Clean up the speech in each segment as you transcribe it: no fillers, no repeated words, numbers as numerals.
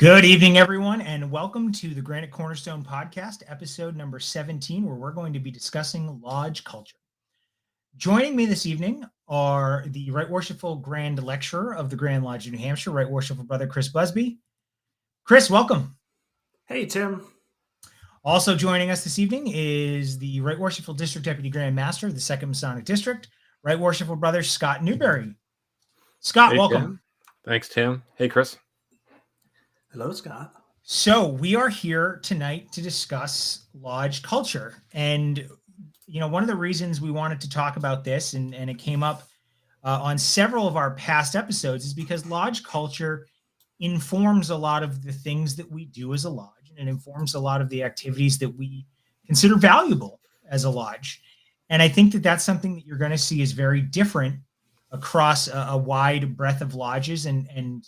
Good evening, everyone, and welcome to the Granite Cornerstone podcast, episode number 17, where we're going to be discussing lodge culture. Joining me this evening are the Right Worshipful Grand Lecturer of the Grand Lodge of New Hampshire, Right Worshipful Brother Chris Busby. Chris, welcome. Hey, Tim. Also joining us this evening is the Right Worshipful District Deputy Grand Master of the 2nd Masonic District, Right Worshipful Brother Scot Newbury. Scot, Hey, welcome. Tim. Thanks, Tim. Hey, Chris. Hello, Scott. So we are here tonight to discuss lodge culture. And, one of the reasons we wanted to talk about this, and it came up on several of our past episodes, is because lodge culture informs a lot of the things that we do as a lodge, and it informs a lot of the activities that we consider valuable as a lodge. And I think that that's something that you're going to see is very different across a wide breadth of lodges. And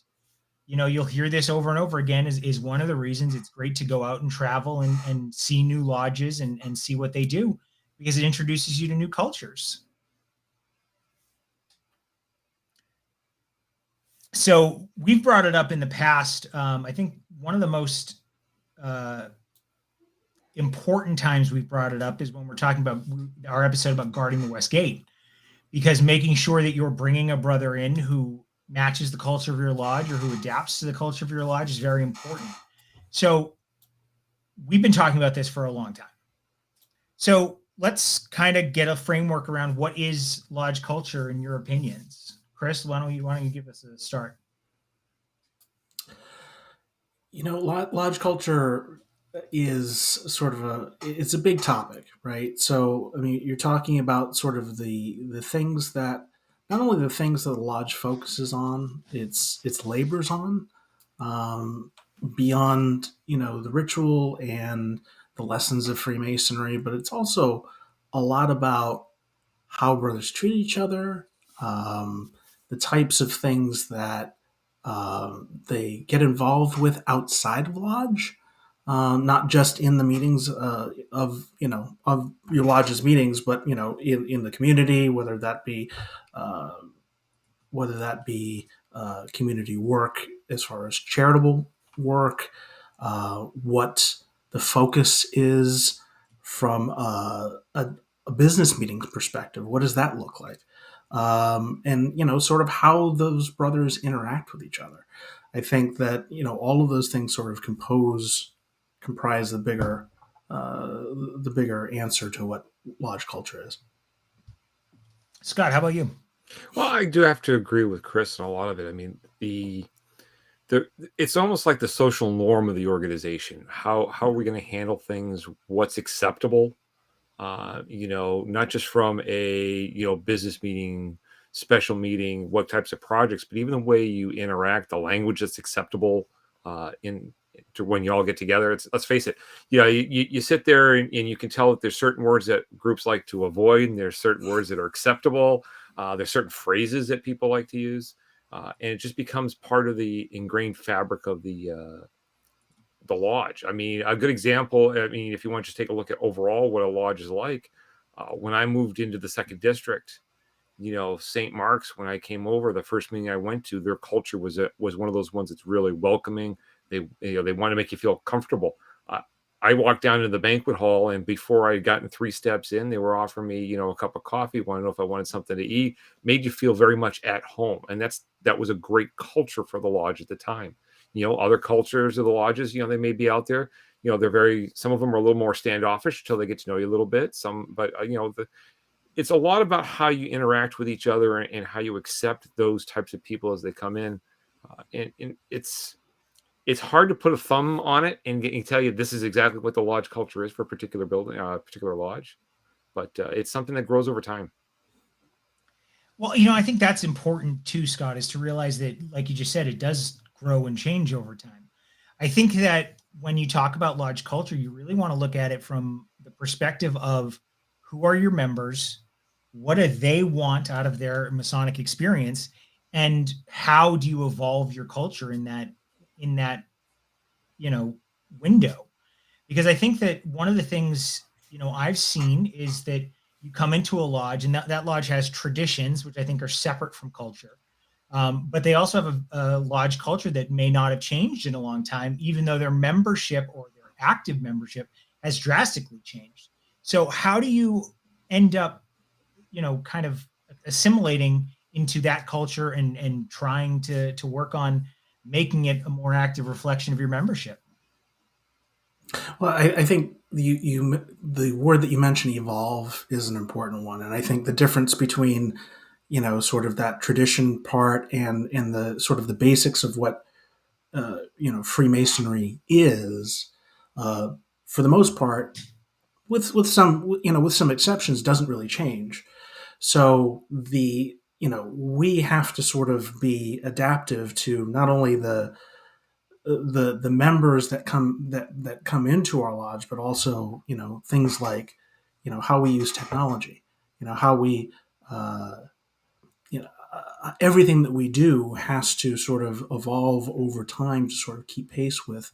you'll hear this over and over again is one of the reasons it's great to go out and travel and see new lodges and see what they do, because it introduces you to new cultures. So we've brought it up in the past. I think one of the most important times we've brought it up is when we're talking about our episode about guarding the West Gate, because making sure that you're bringing a brother in who matches the culture of your lodge or who adapts to the culture of your lodge is very important. So we've been talking about this for a long time. So let's kind of get a framework around what is lodge culture in your opinions. Chris, why don't you give us a start? Lodge culture is sort of it's a big topic, right? So, I mean, you're talking about sort of the things that, not only the things that the lodge focuses on, its labors on, beyond, the ritual and the lessons of Freemasonry, but it's also a lot about how brothers treat each other, the types of things that they get involved with outside of lodge, not just in the meetings of your lodge's meetings, but in the community, whether that be community work as far as charitable work, what the focus is from a business meeting perspective. What does that look like? And sort of how those brothers interact with each other. I think that all of those things sort of comprise the bigger answer to what lodge culture is. Scott, how about you? Well, I do have to agree with Chris on a lot of it. I mean, it's almost like the social norm of the organization. How are we going to handle things? What's acceptable? Not just from a business meeting, special meeting, what types of projects, but even the way you interact, the language that's acceptable when you all get together. Let's face it, you sit there and you can tell that there's certain words that groups like to avoid, and there's certain words that are acceptable. There's certain phrases that people like to use, and it just becomes part of the ingrained fabric of the lodge. I mean, a good example, if you want to just take a look at overall what a lodge is like, when I moved into the 2nd District, St. Mark's, when I came over, the first meeting I went to, their culture was one of those ones that's really welcoming. They want to make you feel comfortable. I walked down into the banquet hall, and before I had gotten 3 steps in, they were offering me, a cup of coffee, want to know if I wanted something to eat, made you feel very much at home. And that was a great culture for the lodge at the time. Other cultures of the lodges, they may be out there, some of them are a little more standoffish until they get to know you a little bit. It's a lot about how you interact with each other and how you accept those types of people as they come in. And it's hard to put a thumb on it and tell you this is exactly what the lodge culture is for a particular building, particular lodge, but it's something that grows over time. Well, I think that's important too, Scott, is to realize that, like you just said, it does grow and change over time. I think that when you talk about lodge culture, you really want to look at it from the perspective of who are your members, what do they want out of their Masonic experience, and how do you evolve your culture in that window. Because I think that one of the things I've seen is that you come into a lodge, and that lodge has traditions, which I think are separate from culture. But they also have a lodge culture that may not have changed in a long time, even though their membership or their active membership has drastically changed. So how do you end up, kind of assimilating into that culture and trying to work on making it a more active reflection of your membership? Well, I think the word that you mentioned, evolve, is an important one, and I think the difference between sort of that tradition part and the sort of the basics of what Freemasonry is, uh, for the most part, with some exceptions, doesn't really change. So we have to sort of be adaptive to not only the members that come into our lodge, but also things like how we use technology, how we everything that we do has to sort of evolve over time to sort of keep pace with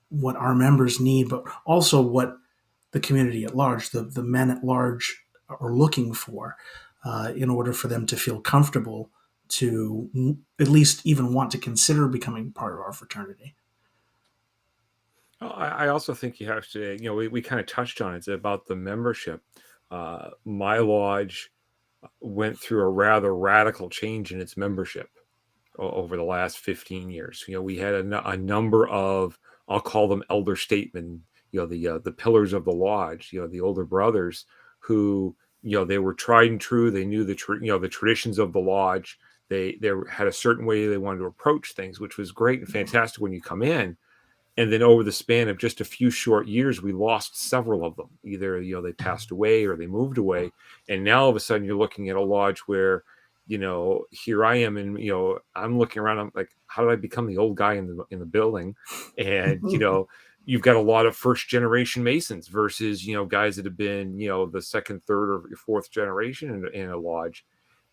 what our members need, but also what the community at large, the men at large, are looking for, in order for them to feel comfortable to at least even want to consider becoming part of our fraternity. I also think you have to, we kind of touched on it. It's about the membership. My lodge went through a rather radical change in its membership over the last 15 years. We had a number of, I'll call them elder statesmen, the pillars of the lodge, the older brothers who, they were tried and true. They knew the traditions of the lodge. They had a certain way they wanted to approach things, which was great and fantastic when you come in. And then over the span of just a few short years, we lost several of them. Either, they passed away or they moved away. And now all of a sudden you're looking at a lodge where, here I am, and, I'm looking around, I'm like, how did I become the old guy in the building? And, you've got a lot of first generation Masons versus, guys that have been, the second, third, or fourth generation in a lodge.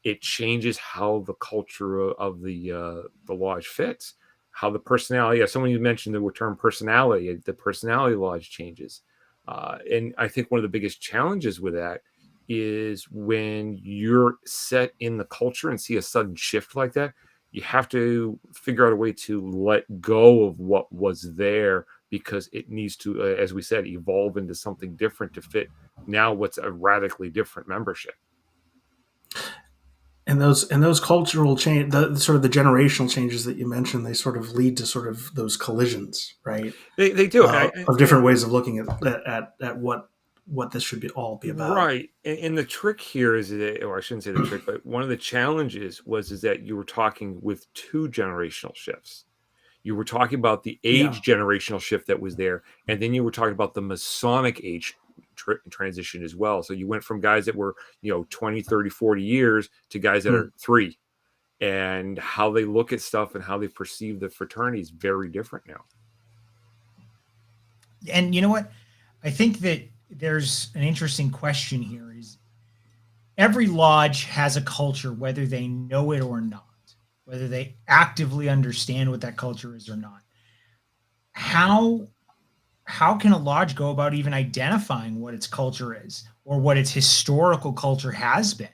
It changes how the culture of the lodge fits, how the personality. Yeah, someone you mentioned the term personality. The personality lodge changes, and I think one of the biggest challenges with that is when you're set in the culture and see a sudden shift like that. You have to figure out a way to let go of what was there because it needs to, as we said, evolve into something different to fit now what's a radically different membership. And those cultural change, the sort of the generational changes that you mentioned, they sort of lead to sort of those collisions, right? They do. Of different ways of looking at what this should be about. Right. And the trick here is that, or I shouldn't say the trick, but one of the challenges is that you were talking with two generational shifts. You were talking about the Yeah. age generational shift that was there, and then you were talking about the Masonic age transition as well. So you went from guys that were, 20, 30, 40 years to guys that are 3. And how they look at stuff and how they perceive the fraternity is very different now. And you know what? I think that there's an interesting question here is every lodge has a culture, whether they know it or not, whether they actively understand what that culture is or not. How can a lodge go about even identifying what its culture is or what its historical culture has been?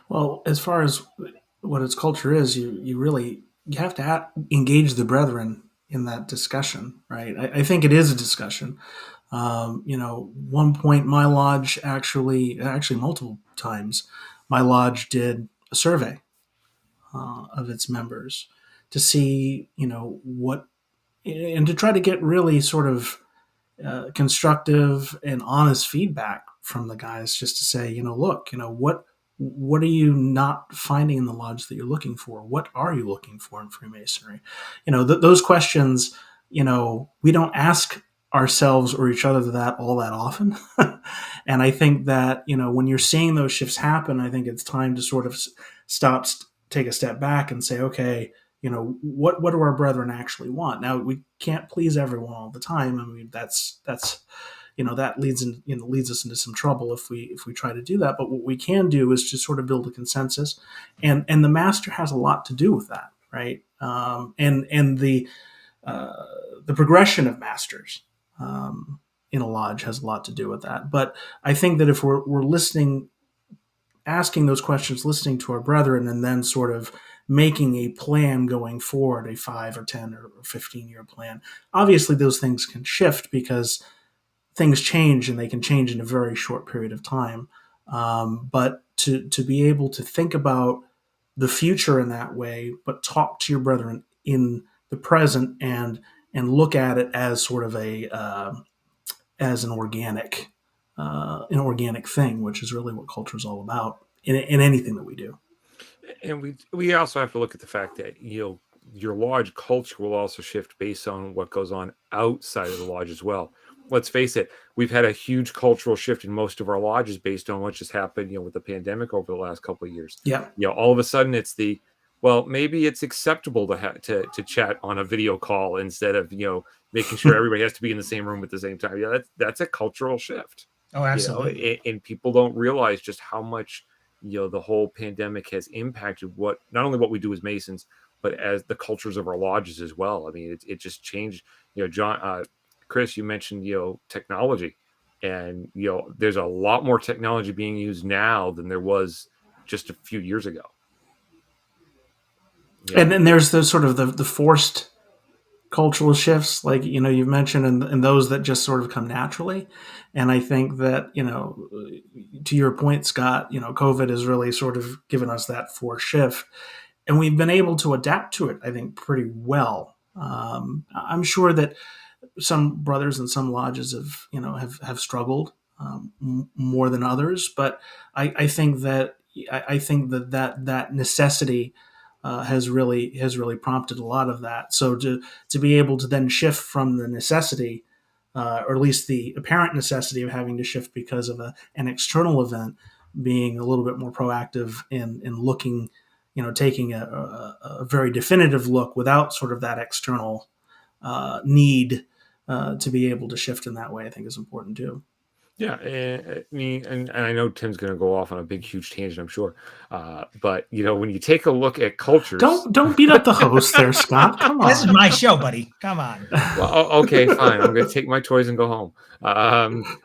Well, as far as what its culture is, you have to engage the brethren in that discussion, right? I think it is a discussion. One point my lodge actually multiple times, my lodge did a survey of its members to see, what, and to try to get really sort of constructive and honest feedback from the guys, just to say, look, what are you not finding in the lodge that you're looking for? What are you looking for in Freemasonry? Those questions, we don't ask ourselves or each other that all that often. And I think that, when you're seeing those shifts happen, I think it's time to sort of stop, take a step back and say, okay, what do our brethren actually want? Now, we can't please everyone all the time. I mean, that's that leads us into some trouble if we try to do that. But what we can do is just sort of build a consensus, and the master has a lot to do with that, right? And the progression of masters in a lodge has a lot to do with that. But I think that if we're listening asking those questions, listening to our brethren, and then sort of making a plan going forward, a 5 or 10 or 15-year plan. Obviously, those things can shift because things change, and they can change in a very short period of time. But to be able to think about the future in that way, but talk to your brethren in the present, and look at it as sort of a as an organic thing, which is really what culture is all about in anything that we do. And we also have to look at the fact that your lodge culture will also shift based on what goes on outside of the lodge as well. Let's face it, we've had a huge cultural shift in most of our lodges based on what just happened, with the pandemic over the last couple of years. Yeah. All of a sudden it's maybe it's acceptable to chat on a video call instead of, making sure everybody has to be in the same room at the same time. Yeah, that's a cultural shift. Oh, absolutely. And people don't realize just how much, the whole pandemic has impacted not only what we do as Masons, but as the cultures of our lodges as well. I mean, it just changed. Chris, you mentioned, technology, and, there's a lot more technology being used now than there was just a few years ago. And then there's the sort of the forced cultural shifts, like, you've mentioned, and those that just sort of come naturally. And I think that, to your point, Scott, COVID has really sort of given us that forced shift, and we've been able to adapt to it, I think, pretty well. I'm sure that some brothers and some lodges have struggled more than others, but I think that that necessity has really prompted a lot of that. So to be able to then shift from the necessity, or at least the apparent necessity of having to shift because of an external event, being a little bit more proactive in looking, taking a very definitive look without sort of that external need to be able to shift in that way, I think is important too. Yeah, and I know Tim's going to go off on a big, huge tangent, I'm sure. But when you take a look at cultures, don't beat up the host there, Scott. Come on, this is my show, buddy. Come on. Well, okay, fine. I'm going to take my toys and go home.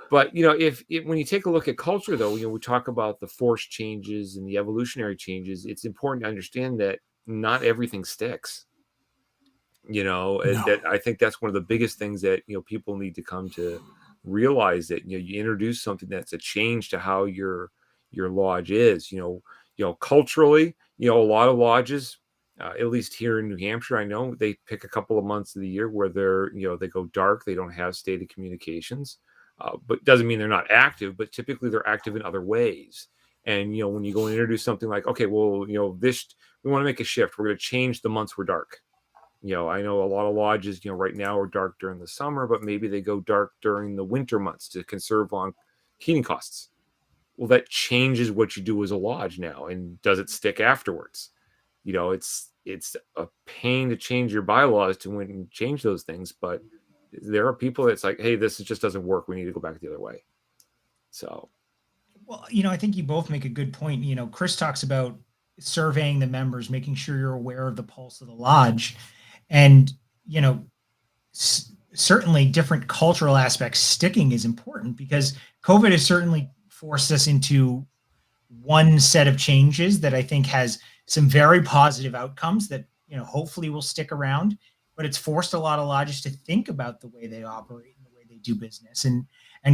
But if when you take a look at culture, though, we talk about the forced changes and the evolutionary changes. It's important to understand that not everything sticks. No. That I think that's one of the biggest things that people need to come to realize, that you introduce something that's a change to how your lodge is. Culturally, a lot of lodges, at least here in New Hampshire, I know they pick a couple of months of the year where they go dark. They don't have stated communications, but doesn't mean they're not active, but typically they're active in other ways. And when you go and introduce something like, okay, well, this, we want to make a shift, we're going to change the months we're dark. I know a lot of lodges, right now are dark during the summer, but maybe they go dark during the winter months to conserve on heating costs. Well, that changes what you do as a lodge now. And does it stick afterwards? It's a pain to change your bylaws to change those things, but there are people that's like, hey, this just doesn't work. We need to go back the other way. So. Well, I think you both make a good point. Chris talks about surveying the members, making sure you're aware of the pulse of the lodge. And, certainly different cultural aspects sticking is important, because COVID has certainly forced us into one set of changes that I think has some very positive outcomes that, hopefully will stick around, but it's forced a lot of lodges to think about the way they operate and the way they do business, and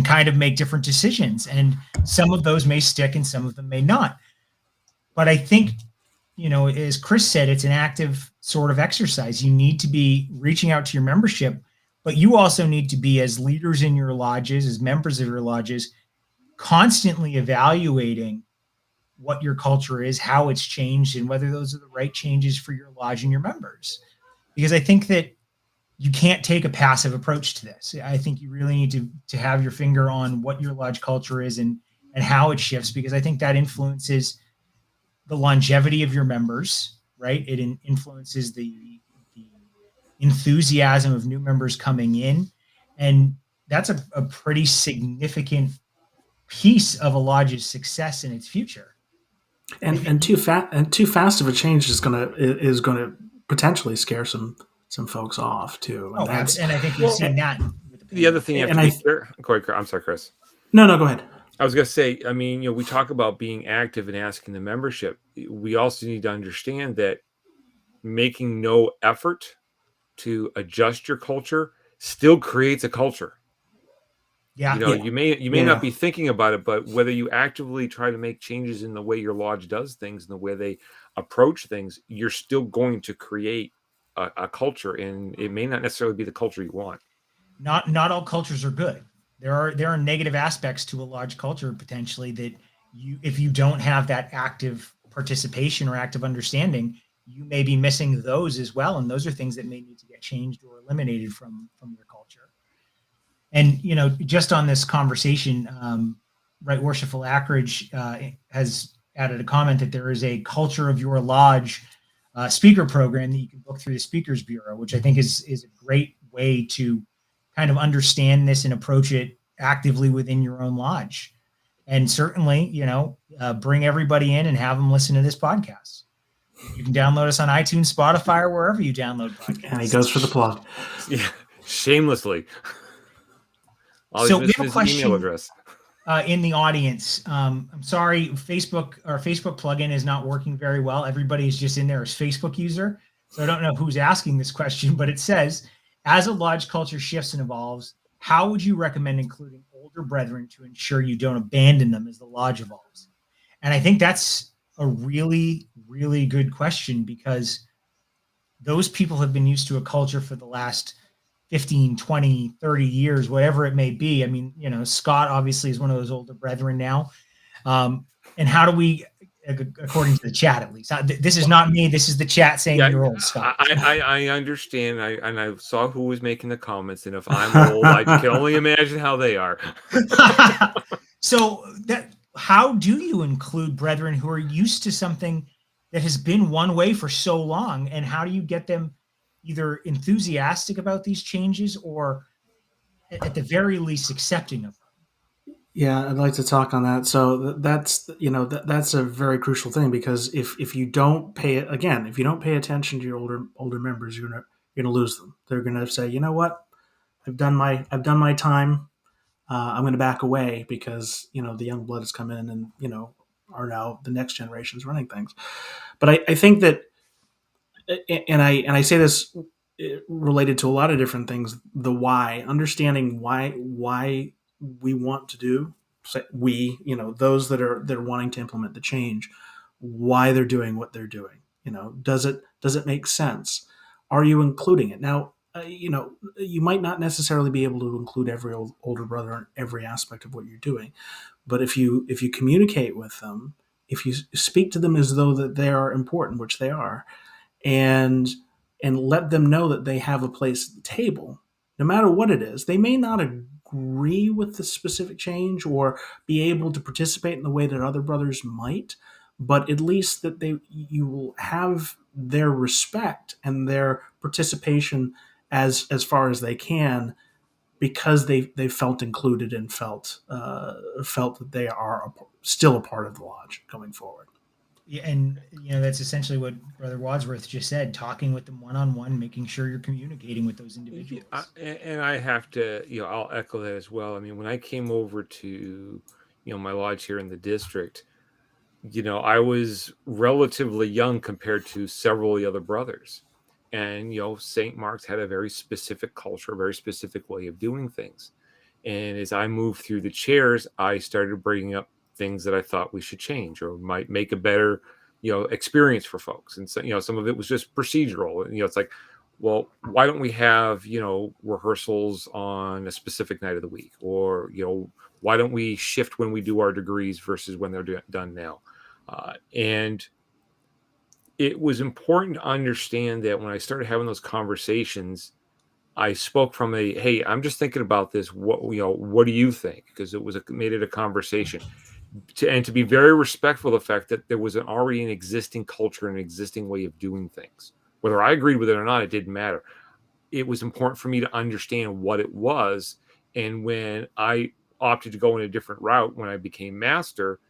kind of make different decisions. And some of those may stick and some of them may not. But I think, as Chris said, it's an active sort of exercise. You need to be reaching out to your membership, but you also need to be, as leaders in your lodges, as members of your lodges, constantly evaluating what your culture is, how it's changed, and whether those are the right changes for your lodge and your members. Because I think that you can't take a passive approach to this. I think you really need to have your finger on what your lodge culture is and how it shifts, because I think that influences the longevity of your members, right? It influences the enthusiasm of new members coming in. And that's a pretty significant piece of a lodge's success in its future. And too fast of a change is gonna potentially scare some folks off too. And I think we've seen that. The other thing you have to be clear. I'm sorry, Chris. No, go ahead. I was going to say, I mean, we talk about being active and asking the membership. We also need to understand that making no effort to adjust your culture still creates a culture. Yeah. Yeah. You may Yeah. not be thinking about it, but whether you actively try to make changes in the way your lodge does things and the way they approach things, you're still going to create a culture, and it may not necessarily be the culture you want. Not all cultures are good. There are negative aspects to a large culture potentially that if you don't have that active participation or active understanding, you may be missing those as well, and those are things that may need to get changed or eliminated from your culture. And just on this conversation, right, Worshipful Ackridge has added a comment that there is a Culture of Your Lodge speaker program that you can book through the Speakers Bureau, which I think is a great way to kind of understand this and approach it actively within your own lodge. And certainly, bring everybody in and have them listen to this podcast. You can download us on iTunes, Spotify, or wherever you download podcasts. And he goes for the plug. Yeah, shamelessly. I'll So we just have a his question email address. In the audience. I'm sorry, our Facebook plugin is not working very well. Everybody is just in there as Facebook user. So I don't know who's asking this question, but it says, as a lodge culture shifts and evolves, how would you recommend including older brethren to ensure you don't abandon them as the lodge evolves? And I think that's a really, really good question, because those people have been used to a culture for the last 15, 20, 30 years, whatever it may be. I mean, Scot obviously is one of those older brethren now. And how do we, according to the chat at least, this is not me, this is the chat saying Yeah, you're old, Scot. I understand. I saw who was making the comments, and if I'm old, I can only imagine how they are. So how do you include brethren who are used to something that has been one way for so long, and how do you get them either enthusiastic about these changes or at the very least accepting of them? Yeah, I'd like to talk on that. So that's a very crucial thing, because if you don't pay if you don't pay attention to your older members, you're gonna lose them. They're gonna say, you know what, I've done my time. I'm going to back away because the young blood has come in and are now the next generation's running things. But I think that, and I say this related to a lot of different things. The why, understanding why we want to do, those that are wanting to implement the change, why they're doing what they're doing. Does it make sense? Are you including it now? You might not necessarily be able to include every older brother in every aspect of what you're doing, but if you communicate with them, if you speak to them as though that they are important, which they are, and let them know that they have a place at the table, no matter what it is. They may not agree with the specific change or be able to participate in the way that other brothers might, but at least that you will have their respect and their participation as far as they can, because they felt included and felt that they are still a part of the lodge going forward. Yeah, and that's essentially what Brother Wadsworth just said: talking with them one-on-one, making sure you're communicating with those individuals. And I have to, I'll echo that as well. I mean, when I came over to, my lodge here in the district, I was relatively young compared to several of the other brothers. And, St. Mark's had a very specific culture, a very specific way of doing things. And as I moved through the chairs, I started bringing up things that I thought we should change or might make a better, experience for folks. And so, some of it was just procedural. It's like, well, why don't we have, rehearsals on a specific night of the week? Or, why don't we shift when we do our degrees versus when they're done now? And it was important to understand that when I started having those conversations, I spoke from hey, I'm just thinking about this. What do you think? Because made it a conversation, and to be very respectful of the fact that there was already an existing culture, an existing way of doing things. Whether I agreed with it or not, it didn't matter. It was important for me to understand what it was. And when I opted to go in a different route, when I became master,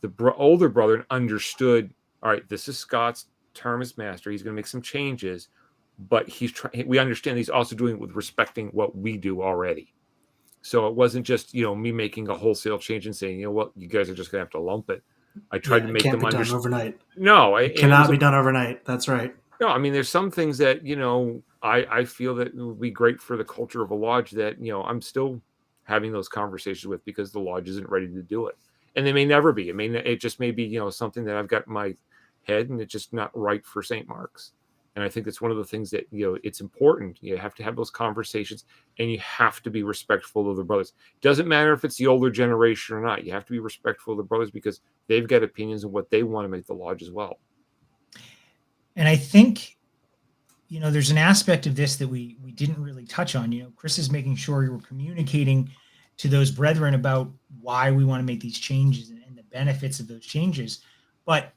the older brother understood, all right, this is Scott's term as master. He's going to make some changes, but we understand he's also doing it with respecting what we do already. So it wasn't just, me making a wholesale change and saying, what, you guys are just going to have to lump it. I tried Yeah, to it make can't them be done understand. overnight. No, It and it was cannot be done overnight. That's right. no, I mean, there's some things that, I feel that it would be great for the culture of a lodge that, I'm still having those conversations with, because the lodge isn't ready to do it. And they may never be. It just may be, something that I've got in my head and it's just not right for St. Mark's. And I think it's one of the things that, it's important. You have to have those conversations, and you have to be respectful of the brothers. Doesn't matter if it's the older generation or not. You have to be respectful of the brothers, because they've got opinions on what they want to make the lodge as well. And I think, there's an aspect of this that we didn't really touch on. Chris is making sure you're communicating to those brethren about why we want to make these changes and the benefits of those changes. But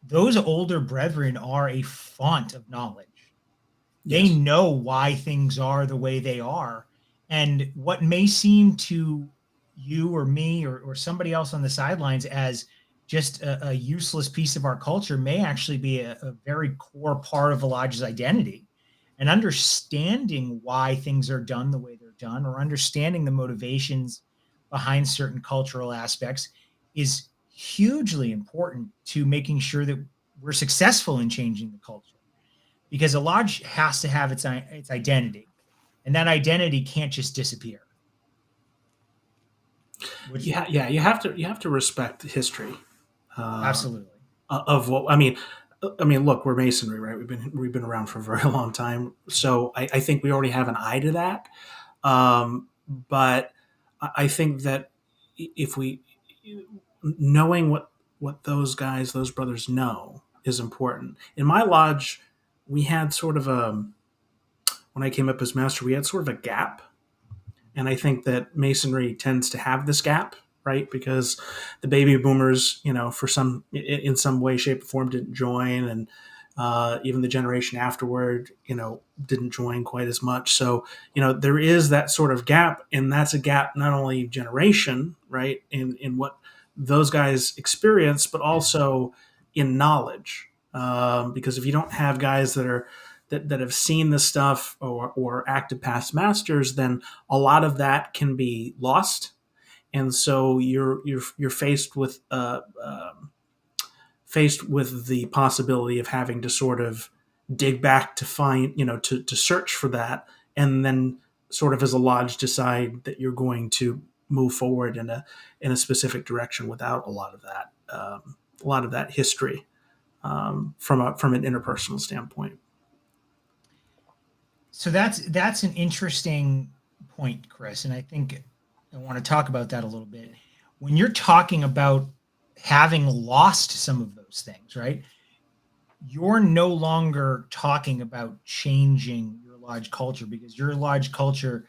those older brethren are a font of knowledge. They Yes. know why things are the way they are. And what may seem to you or me or somebody else on the sidelines as just a useless piece of our culture may actually be a very core part of a lodge's identity. And understanding why things are done the way they're done, or understanding the motivations behind certain cultural aspects, is hugely important to making sure that we're successful in changing the culture, because a lodge has to have its identity, and that identity can't just disappear. Yeah, you have to respect history. Absolutely. Of what I mean, look, we're masonry, right? We've been around for a very long time, so I think we already have an eye to that. But I think that if we knowing what those brothers know is important. In my lodge, we had sort of a when I came up as master, we had sort of a gap, and I think that masonry tends to have this gap, right? Because the baby boomers, for in some way, shape, or form, didn't join, and even the generation afterward, didn't join quite as much. So, there is that sort of gap, and that's a gap not only generation, right, in what those guys experience, but also in knowledge. Because if you don't have guys that have seen this stuff, or active past masters, then a lot of that can be lost, and so you're faced with the possibility of having to sort of dig back to find, to search for that, and then sort of as a lodge decide that you're going to move forward in a specific direction without a lot of that history, from an interpersonal standpoint. So that's an interesting point, Chris, and I think I want to talk about that a little bit. When you're talking about having lost some of those things, right? You're no longer talking about changing your lodge culture, because your lodge culture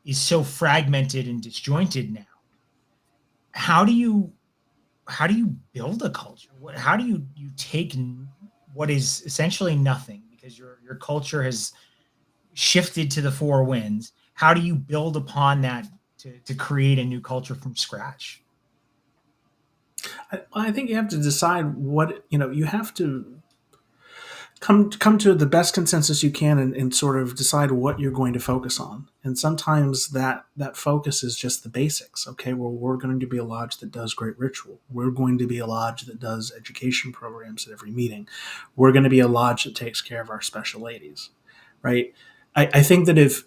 is so fragmented and disjointed now. How do you build a culture? How do you take what is essentially nothing, because your culture has shifted to the four winds? How do you build upon that to create a new culture from scratch? I think you have to decide what you have to come to the best consensus you can, and sort of decide what you're going to focus on. And sometimes that focus is just the basics. Okay, well, we're going to be a lodge that does great ritual. We're going to be a lodge that does education programs at every meeting. We're going to be a lodge that takes care of our special ladies, right? I think that if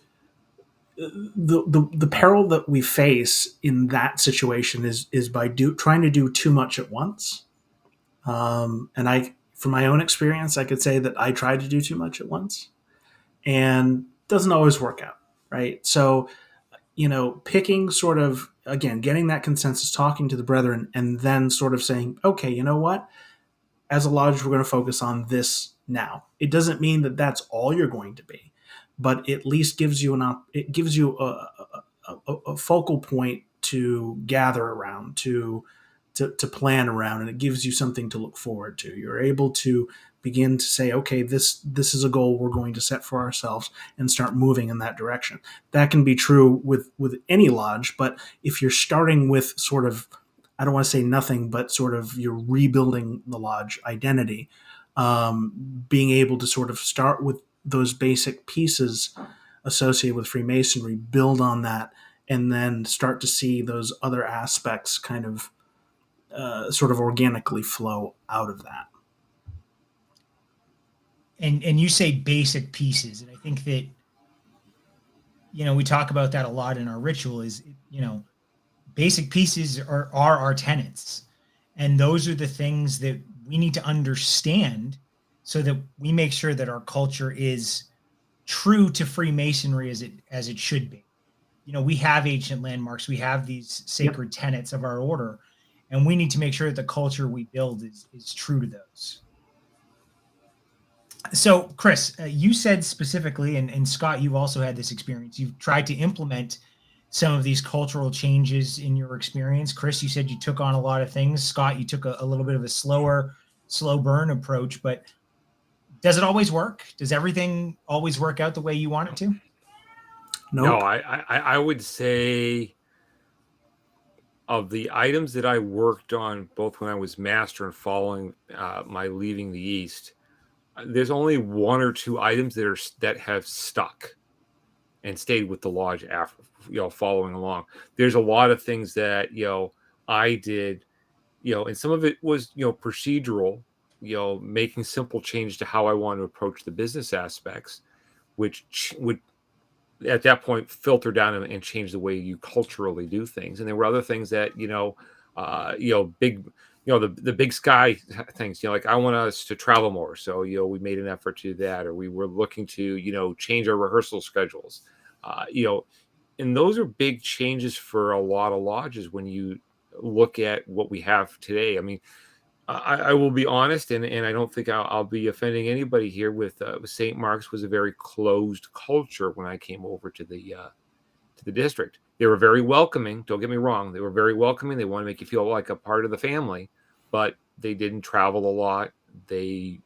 the peril that we face in that situation is by trying to do too much at once. And from my own experience, I could say that I tried to do too much at once, and doesn't always work out, right? So, picking sort of, again, getting that consensus, talking to the brethren, and then sort of saying, okay, you know what? As a lodge, we're going to focus on this now. It doesn't mean that that's all you're going to be, but at least gives you a focal point to gather around, to plan around, and it gives you something to look forward to. You're able to begin to say, okay, this is a goal we're going to set for ourselves, and start moving in that direction. That can be true with any lodge, but if you're starting with sort of, I don't want to say nothing, but sort of you're rebuilding the lodge identity, being able to sort of start with those basic pieces associated with Freemasonry, build on that, and then start to see those other aspects kind of sort of organically flow out of that. And you say basic pieces, and I think that we talk about that a lot in our ritual. Is basic pieces are our tenets, and those are the things that we need to understand so that we make sure that our culture is true to Freemasonry as it should be. We have ancient landmarks, we have these sacred tenets of our order, and we need to make sure that the culture we build is true to those. So, Chris, you said specifically, and Scott, you've also had this experience. You've tried to implement some of these cultural changes in your experience. Chris, you said you took on a lot of things. Scott, you took a little bit of a slow burn approach, but does it always work? Does everything always work out the way you want it to? Nope. No, I would say of the items that I worked on, both when I was master and following my leaving the East, there's only one or two items that have stuck and stayed with the lodge after, following along. There's a lot of things that I did, and some of it was procedural, making simple change to how I want to approach the business aspects, which would at that point filter down and change the way you culturally do things. And there were other things that big the big sky things, like I want us to travel more, so we made an effort to do that, or we were looking to change our rehearsal schedules, and those are big changes for a lot of lodges when you look at what we have today. I mean, I will be honest, and I don't think I'll be offending anybody here. With St. Mark's was a very closed culture when I came over to the district. They were very welcoming. Don't get me wrong; they were very welcoming. They want to make you feel like a part of the family, but they didn't travel a lot. They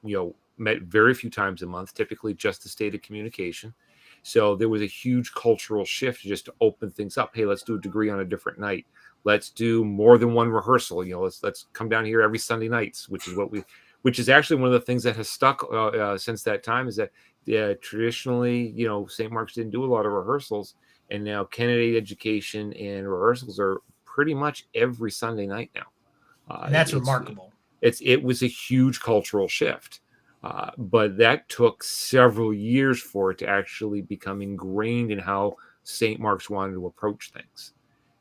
met very few times a month, typically just the state of communication. So there was a huge cultural shift just to open things up. Hey, let's do a degree on a different night. Let's do more than one rehearsal. Let's come down here every Sunday nights, which is actually one of the things that has stuck since that time. Is that traditionally, St. Mark's didn't do a lot of rehearsals, and now candidate education and rehearsals are pretty much every Sunday night now. And that's remarkable. It was a huge cultural shift, but that took several years for it to actually become ingrained in how St. Mark's wanted to approach things.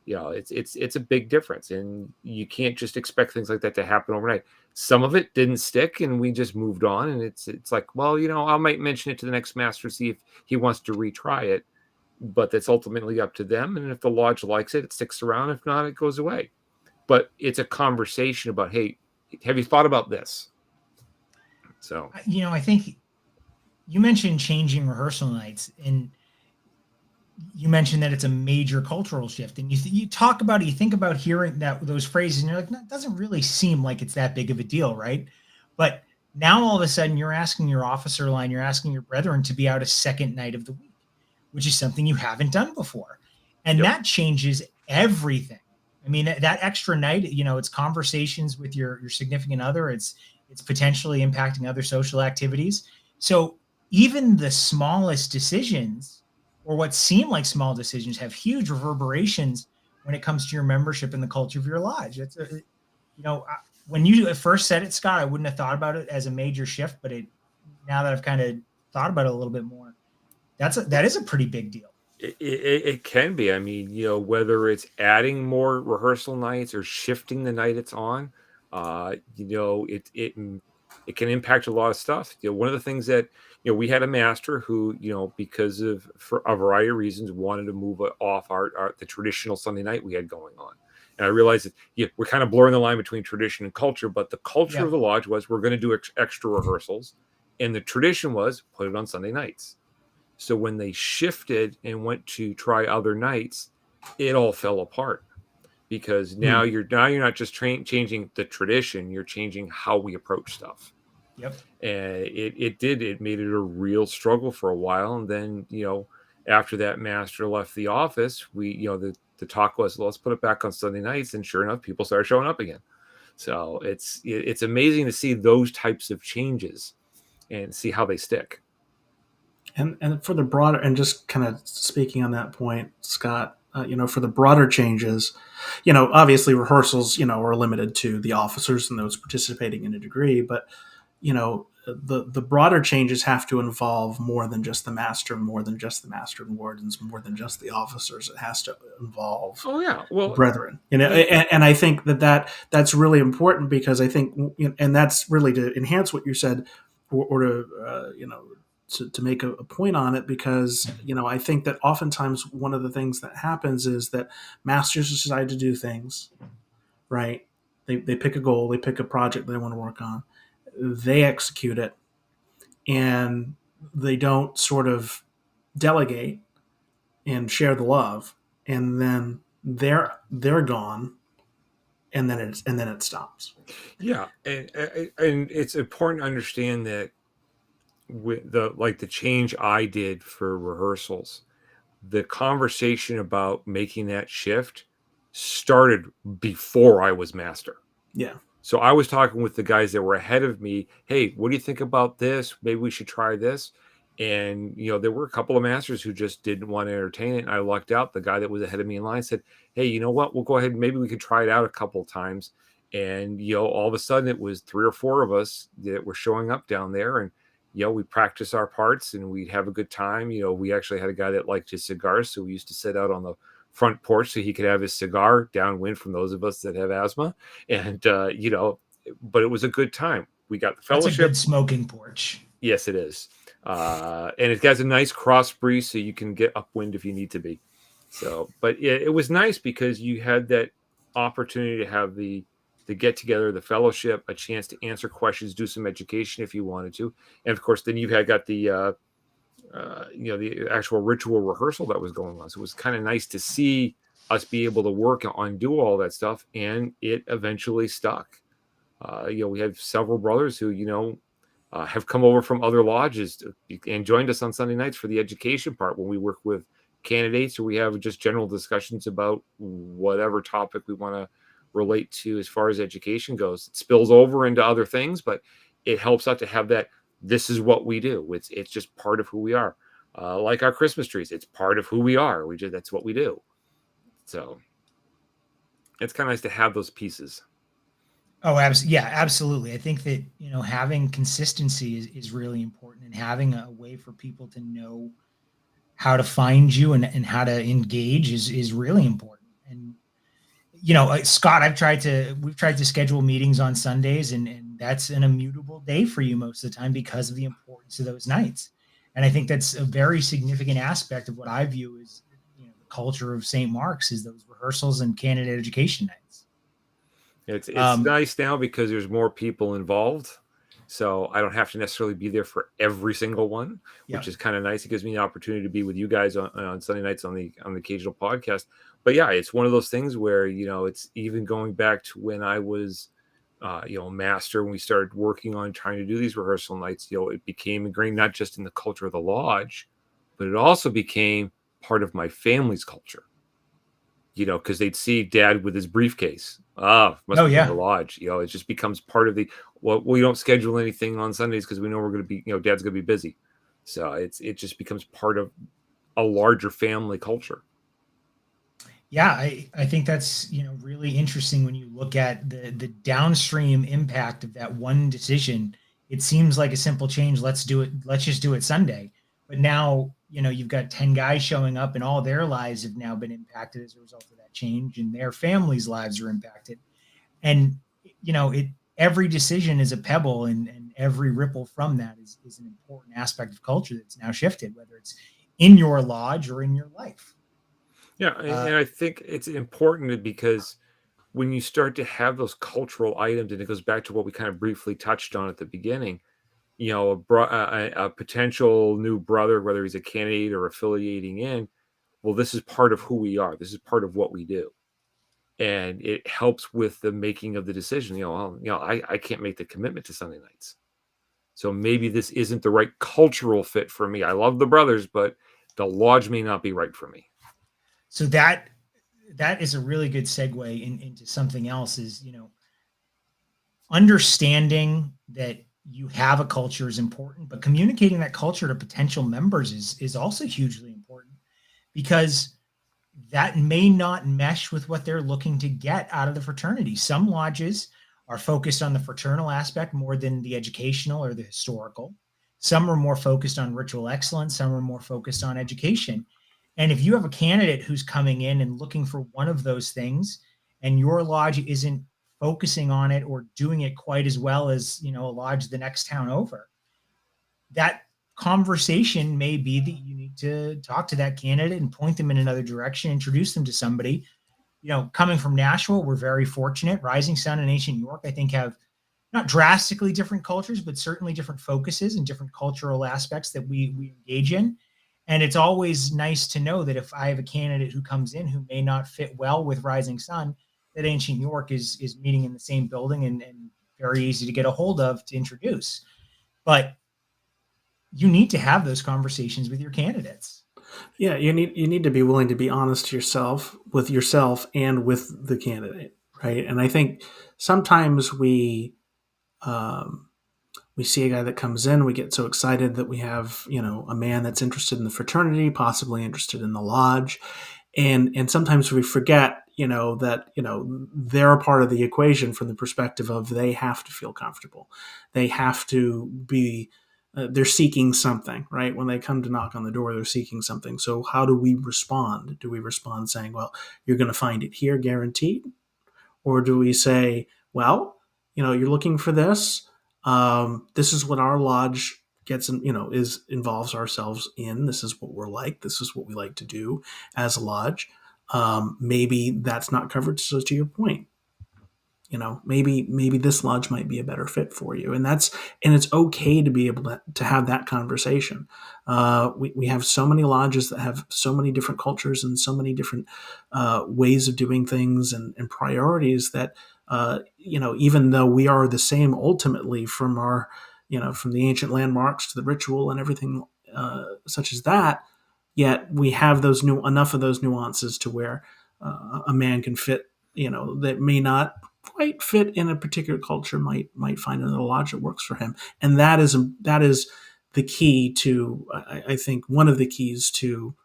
It's a big difference, and you can't just expect things like that to happen overnight. Some of it didn't stick, and we just moved on. And it's like, well, I might mention it to the next master, see if he wants to retry it, but that's ultimately up to them. And if the lodge likes it, it sticks around. If not, it goes away. But it's a conversation about, hey, have you thought about this? So I think you mentioned changing rehearsal nights, and you mentioned that it's a major cultural shift, and you talk about it, you think about hearing those phrases, and you're like, no, it doesn't really seem like it's that big of a deal, right? But now all of a sudden you're asking your officer line, you're asking your brethren to be out a second night of the week, which is something you haven't done before. And that changes everything. I mean, that extra night, it's conversations with your significant other. It's potentially impacting other social activities. So even the smallest decisions, or what seem like small decisions, have huge reverberations when it comes to your membership and the culture of your lodge. It's when you first said it, Scott, I wouldn't have thought about it as a major shift, but now that I've kind of thought about it a little bit more, that is a pretty big deal. It can be. I mean, whether it's adding more rehearsal nights or shifting the night it's on, it can impact a lot of stuff. One of the things that we had a master who, because for a variety of reasons, wanted to move off the traditional Sunday night we had going on. And I realized that we're kind of blurring the line between tradition and culture, but the culture of the lodge was we're going to do extra rehearsals, and the tradition was put it on Sunday nights. So when they shifted and went to try other nights, it all fell apart, because now you're not just changing the tradition, you're changing how we approach stuff. Yep. And it made it a real struggle for a while. And then, after that master left the office, we, the talk was, let's put it back on Sunday nights. And sure enough, people started showing up again. So it's amazing to see those types of changes and see how they stick. And for the broader, and just kind of speaking on that point, Scott, for the broader changes, obviously rehearsals, are limited to the officers and those participating in a degree, but the broader changes have to involve more than just the master, more than just the master and wardens, more than just the officers. It has to involve Oh yeah, well, brethren, and I think that's really important, because I think, and that's really to enhance what you said, or to to make a point on it, because I think that oftentimes one of the things that happens is that masters decide to do things, right? They pick a goal, they pick a project they want to work on, they execute it, and they don't sort of delegate and share the love, and then they're gone, and then it stops. yeah, and it's important to understand that with the change I did for rehearsals, the conversation about making that shift started before I was master. Yeah. So I was talking with the guys that were ahead of me. Hey, what do you think about this? Maybe we should try this. And there were a couple of masters who just didn't want to entertain it. And I lucked out. The guy that was ahead of me in line said, "Hey, you know what? We'll go ahead and maybe we could try it out a couple of times." And all of a sudden it was 3 or 4 of us that were showing up down there, and we practice our parts and we'd have a good time. We actually had a guy that liked his cigars, so we used to sit out on the front porch so he could have his cigar downwind from those of us that have asthma. And but it was a good time. We got the fellowship. That's a good smoking porch. Yes, it is. And it has a nice cross breeze, so you can get upwind if you need to be. So, but it was nice because you had that opportunity to have the get together, the fellowship, a chance to answer questions, do some education if you wanted to, and of course, then you had got the the actual ritual rehearsal that was going on. So it was kind of nice to see us be able to work on do all that stuff, and it eventually stuck. We have several brothers who have come over from other lodges and joined us on Sunday nights for the education part when we work with candidates, or we have just general discussions about whatever topic we want to relate to as far as education goes. It spills over into other things, but it helps out to have that. This is what we do. It's just part of who we are. Like our Christmas trees, it's part of who we are. That's what we do. So it's kind of nice to have those pieces. Oh, yeah, absolutely. I think that, having consistency is really important, and having a way for people to know how to find you and how to engage is really important. And, Scott, we've tried to schedule meetings on Sundays, and that's an immutable day for you most of the time because of the importance of those nights. And I think that's a very significant aspect of what I view as, the culture of St. Mark's, is those rehearsals and candidate education nights. It's nice now because there's more people involved, so I don't have to necessarily be there for every single one, which is kind of nice. It gives me the opportunity to be with you guys on Sunday nights on the occasional podcast. But yeah, it's one of those things where it's even going back to when I was master, when we started working on trying to do these rehearsal nights. It became ingrained not just in the culture of the lodge, but it also became part of my family's culture. Because they'd see Dad with his briefcase. Must be in the lodge. It just becomes part of we don't schedule anything on Sundays because we know we're going to be, Dad's going to be busy. So it just becomes part of a larger family culture. Yeah, I think that's, really interesting when you look at the downstream impact of that one decision. It seems like a simple change. Let's just do it Sunday. But now, you've got 10 guys showing up, and all their lives have now been impacted as a result of that change, and their families' lives are impacted. And, every decision is a pebble, and every ripple from that is an important aspect of culture that's now shifted, whether it's in your lodge or in your life. Yeah. And I think it's important because when you start to have those cultural items, and it goes back to what we kind of briefly touched on at the beginning, a potential new brother, whether he's a candidate or affiliating in, well, this is part of who we are. This is part of what we do. And it helps with the making of the decision. I can't make the commitment to Sunday nights. So maybe this isn't the right cultural fit for me. I love the brothers, but the lodge may not be right for me. So that is a really good segue into something else, is, understanding that you have a culture is important, but communicating that culture to potential members is also hugely important, because that may not mesh with what they're looking to get out of the fraternity. Some lodges are focused on the fraternal aspect more than the educational or the historical. Some are more focused on ritual excellence. Some are more focused on education. And if you have a candidate who's coming in and looking for one of those things, and your lodge isn't focusing on it or doing it quite as well as, a lodge the next town over, that conversation may be that you need to talk to that candidate and point them in another direction, introduce them to somebody. Coming from Nashville, we're very fortunate. Rising Sun and Ancient York, I think, have not drastically different cultures, but certainly different focuses and different cultural aspects that we engage in. And it's always nice to know that if I have a candidate who comes in who may not fit well with Rising Sun, that Ancient York is meeting in the same building and very easy to get a hold of to introduce. But you need to have those conversations with your candidates. Yeah, you need to be willing to be honest to yourself and with the candidate, right? And I think sometimes we see a guy that comes in, we get so excited that we have a man that's interested in the fraternity, possibly interested in the lodge, and sometimes we forget that they're a part of the equation from the perspective of they have to feel comfortable, they have to be. They're seeking something, right? When they come to knock on the door, they're seeking something. So how do we respond? Do we respond saying, well, you're going to find it here guaranteed? Or do we say, well, you're looking for this. This is what our lodge gets, involves ourselves in. This is what we're like. This is what we like to do as a lodge. Maybe that's not covered. So to your point, maybe this lodge might be a better fit for you, and it's okay to be able to have that conversation. We have so many lodges that have so many different cultures and so many different ways of doing things and priorities that even though we are the same ultimately from our from the ancient landmarks to the ritual and everything such as that, yet we have enough of those nuances to where a man can fit that may not quite fit in a particular culture might find another lodge that works for him. And that is the key to, I think one of the keys to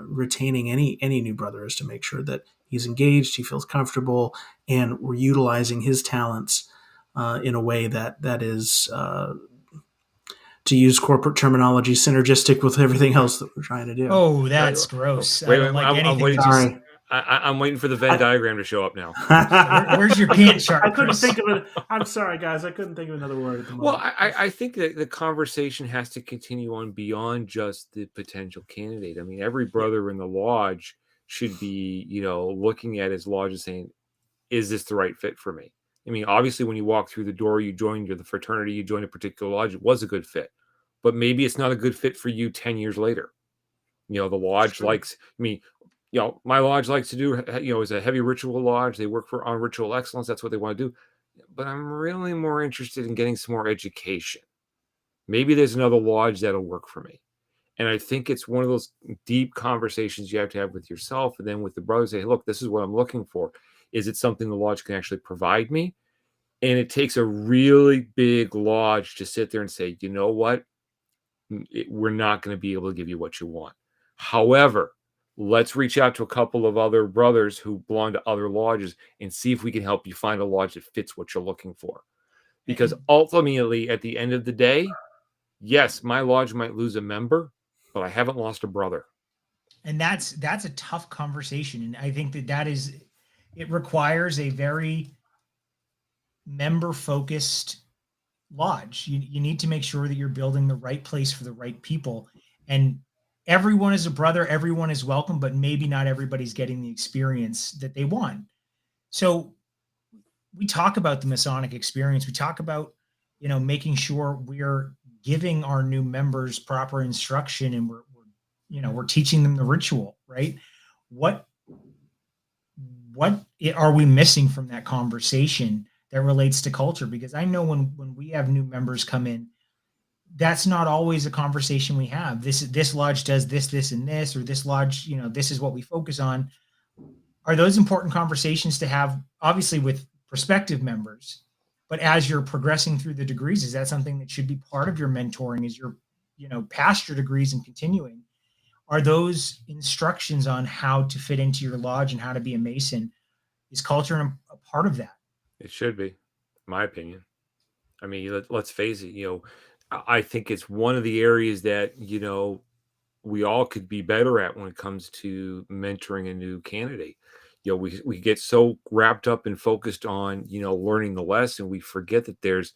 retaining any new brother is to make sure that he's engaged, he feels comfortable, and we're utilizing his talents in a way that is to use corporate terminology, synergistic with everything else that we're trying to do. Oh, that's gross. Wait, I don't like I'm anything. waiting. Just... I'm waiting for the Venn diagram to show up now. Where's your Gantt chart? I couldn't Chris? think of it. I'm sorry, guys. I couldn't think of another word at the moment. Well, I think that the conversation has to continue on beyond just the potential candidate. I mean, every brother in the lodge should be, looking at his lodge and saying, is this the right fit for me? I mean, obviously, when you walk through the door, you joined the fraternity, you joined a particular lodge, it was a good fit. But maybe it's not a good fit for you 10 years later. The lodge likes, my lodge likes to do, is a heavy ritual lodge. They work on ritual excellence. That's what they want to do. But I'm really more interested in getting some more education. Maybe there's another lodge that'll work for me. And I think it's one of those deep conversations you have to have with yourself and then with the brothers. Say, look, this is what I'm looking for. Is it something the lodge can actually provide me? And it takes a really big lodge to sit there and say, you know what? We're not going to be able to give you what you want. However, let's reach out to a couple of other brothers who belong to other lodges and see if we can help you find a lodge that fits what you're looking for. Because ultimately, at the end of the day, yes, my lodge might lose a member, but I haven't lost a brother. And that's a tough conversation. And I think it requires a very member-focused lodge. You need to make sure that you're building the right place for the right people. And everyone is a brother, everyone is welcome, but maybe not everybody's getting the experience that they want. So we talk about the Masonic experience. We talk about, making sure we're giving our new members proper instruction and we're teaching them the ritual, right? What are we missing from that conversation that relates to culture? Because I know when we have new members come in, that's not always a conversation we have. This lodge does this, and this, or this lodge, this is what we focus on. Are those important conversations to have, obviously, with prospective members? But as you're progressing through the degrees, is that something that should be part of your mentoring as you're, past your degrees and continuing? are those instructions on how to fit into your lodge and how to be a Mason? Is culture a part of that? It should be, in my opinion. I mean, let's face it, I think it's one of the areas that, we all could be better at when it comes to mentoring a new candidate. We get so wrapped up and focused on, learning the lesson, we forget that there's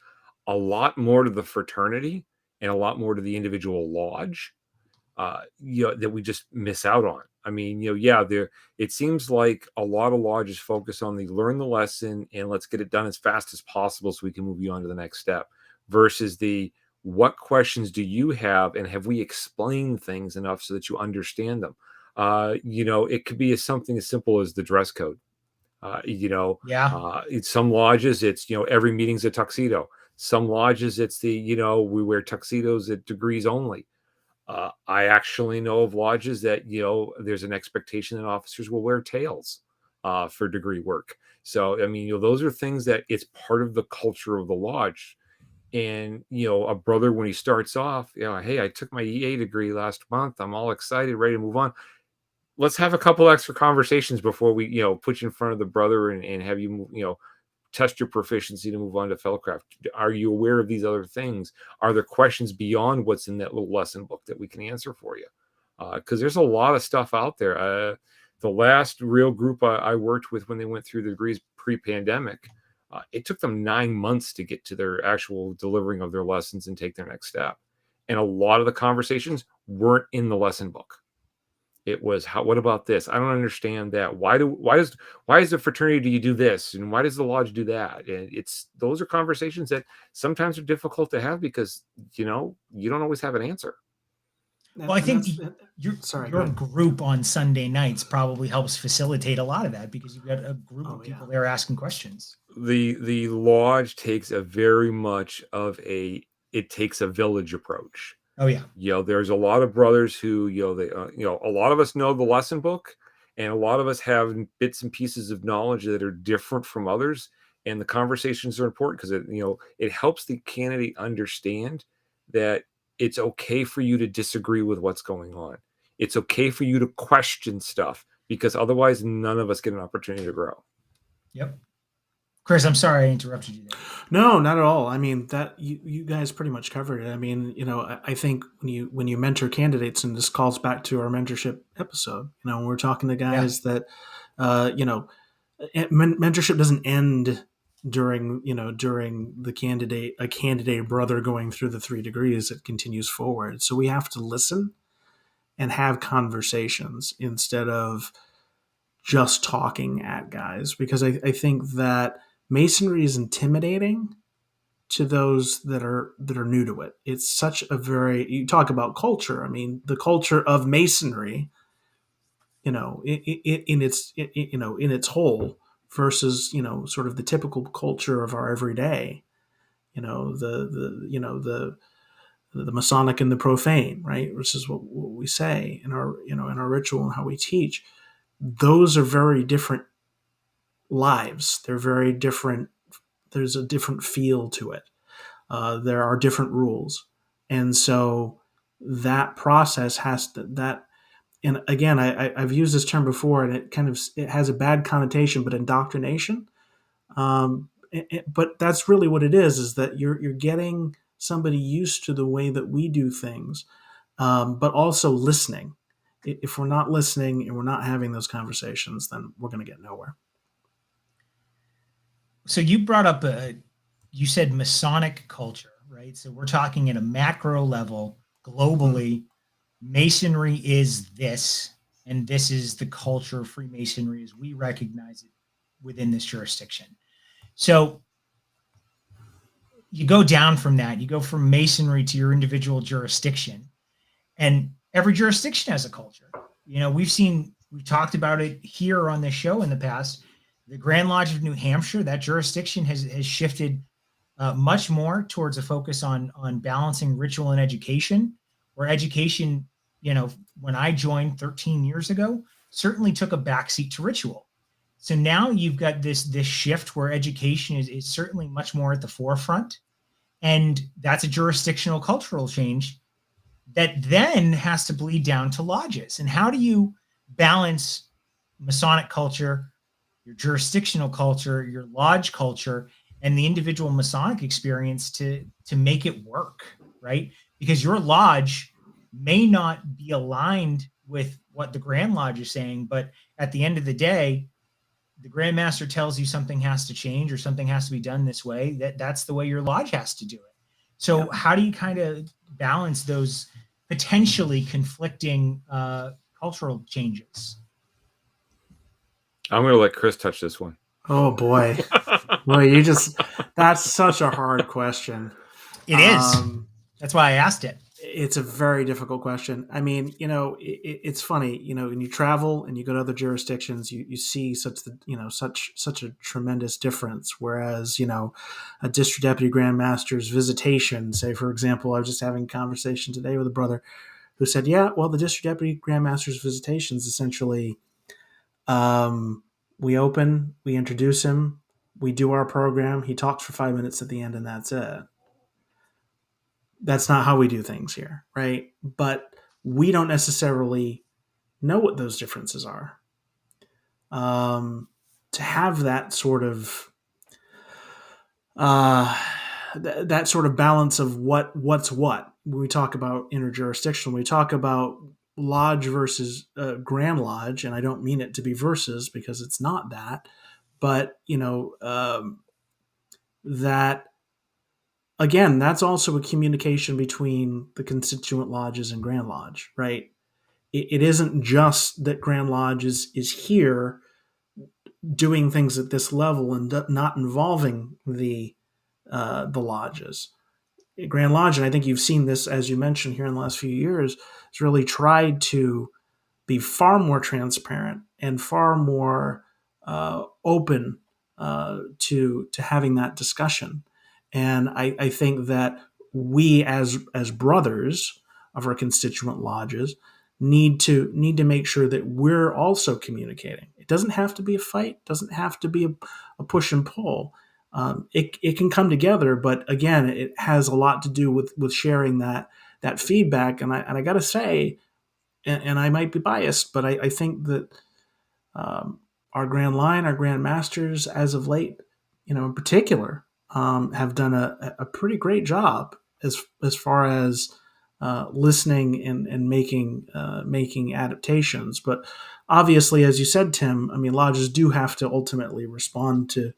a lot more to the fraternity and a lot more to the individual lodge, that we just miss out on. I mean, yeah, it seems like a lot of lodges focus on the learn the lesson and let's get it done as fast as possible so we can move you on to the next step versus the what questions do you have and have we explained things enough so that you understand them? It could be something as simple as the dress code. Yeah. In some lodges, it's, every meeting's a tuxedo. Some lodges, it's we wear tuxedos at degrees only. I actually know of lodges that, there's an expectation that officers will wear tails for degree work. So, I mean, those are things that it's part of the culture of the lodge. And, a brother, when he starts off, hey, I took my EA degree last month. I'm all excited, ready to move on. Let's have a couple extra conversations before we, put you in front of the brother and have you, test your proficiency to move on to fellowcraft. Are you aware of these other things? Are there questions beyond what's in that little lesson book that we can answer for you? Because there's a lot of stuff out there. The last real group I worked with when they went through the degrees pre-pandemic, it took them 9 months to get to their actual delivering of their lessons and take their next step. And a lot of the conversations weren't in the lesson book. It was, what about this? I don't understand that. Why is the fraternity, do you do this? And why does the lodge do that? And those are conversations that sometimes are difficult to have because, you don't always have an answer. Well, I think your group on Sunday nights probably helps facilitate a lot of that because you've got a group of people there asking questions. The lodge takes a very much of it takes a village approach. Oh yeah. There's a lot of brothers who, a lot of us know the lesson book and a lot of us have bits and pieces of knowledge that are different from others. And the conversations are important because it helps the candidate understand that it's okay for you to disagree with what's going on. It's okay for you to question stuff because otherwise none of us get an opportunity to grow. Yep. Chris, I'm sorry I interrupted you there. No, not at all. I mean, that you guys pretty much covered it. I mean, I think when you mentor candidates, and this calls back to our mentorship episode, when we're talking to guys that, mentorship doesn't end during the candidate brother going through the 3 degrees. It continues forward. So we have to listen and have conversations instead of just talking at guys, because I think that Masonry is intimidating to those that are new to it. It's such a you talk about culture. I mean, the culture of Masonry, in its whole versus, sort of the typical culture of our everyday, the Masonic and the profane, right? Which is what we say in our ritual and how we teach. Those are very different lives. They're very different. There's a different feel to it. There are different rules. And so that process and again, I've used this term before and it has a bad connotation, but indoctrination. But that's really what it is that you're getting somebody used to the way that we do things, but also listening. If we're not listening and we're not having those conversations, then we're going to get nowhere. So you brought up you said Masonic culture, right? So we're talking at a macro level, globally, Masonry is this, and this is the culture of Freemasonry as we recognize it within this jurisdiction. So you go down from that, you go from Masonry to your individual jurisdiction, and every jurisdiction has a culture. We've talked about it here on this show in the past. The Grand Lodge of New Hampshire, that jurisdiction has shifted much more towards a focus on balancing ritual and education, where education, when I joined 13 years ago, certainly took a backseat to ritual. So now you've got this shift where education is certainly much more at the forefront. And that's a jurisdictional cultural change. that then has to bleed down to lodges. And how do you balance Masonic culture, your jurisdictional culture, your lodge culture, and the individual Masonic experience to make it work, right? Because your lodge may not be aligned with what the Grand Lodge is saying, but at the end of the day, the Grand Master tells you something has to change or something has to be done this way, that's the way your lodge has to do it. So how do you kind of balance those potentially conflicting cultural changes? I'm going to let Chris touch this one. Oh boy. Well, that's such a hard question. It is. That's why I asked it. It's a very difficult question. I mean, it's funny, when you travel and you go to other jurisdictions, you see such a tremendous difference. Whereas, a district deputy grand master's visitation, say, for example, I was just having a conversation today with a brother who said, yeah, well, the district deputy grand master's visitation is essentially, we open, we introduce him, we do our program, he talks for 5 minutes at the end, and that's it. That's not how we do things here, right? But we don't necessarily know what those differences are. To have that sort of balance of what's what. When we talk about interjurisdictional, we talk about lodge versus Grand Lodge, and I don't mean it to be versus because it's not that, but that. Again, that's also a communication between the constituent lodges and Grand Lodge, right? It isn't just that Grand Lodge is here doing things at this level and not involving the lodges. Grand Lodge, and I think you've seen this, as you mentioned here in the last few years, has really tried to be far more transparent and far more open to having that discussion. And I think that we as brothers of our constituent lodges need to make sure that we're also communicating. It doesn't have to be a fight, doesn't have to be a push and pull. It can come together, but again, it has a lot to do with sharing that feedback. And I got to say, and I might be biased, but I think that our Grand Line, our Grand Masters, as of late, in particular, have done a pretty great job as far as listening and making adaptations. But obviously, as you said, Tim, I mean, lodges do have to ultimately respond to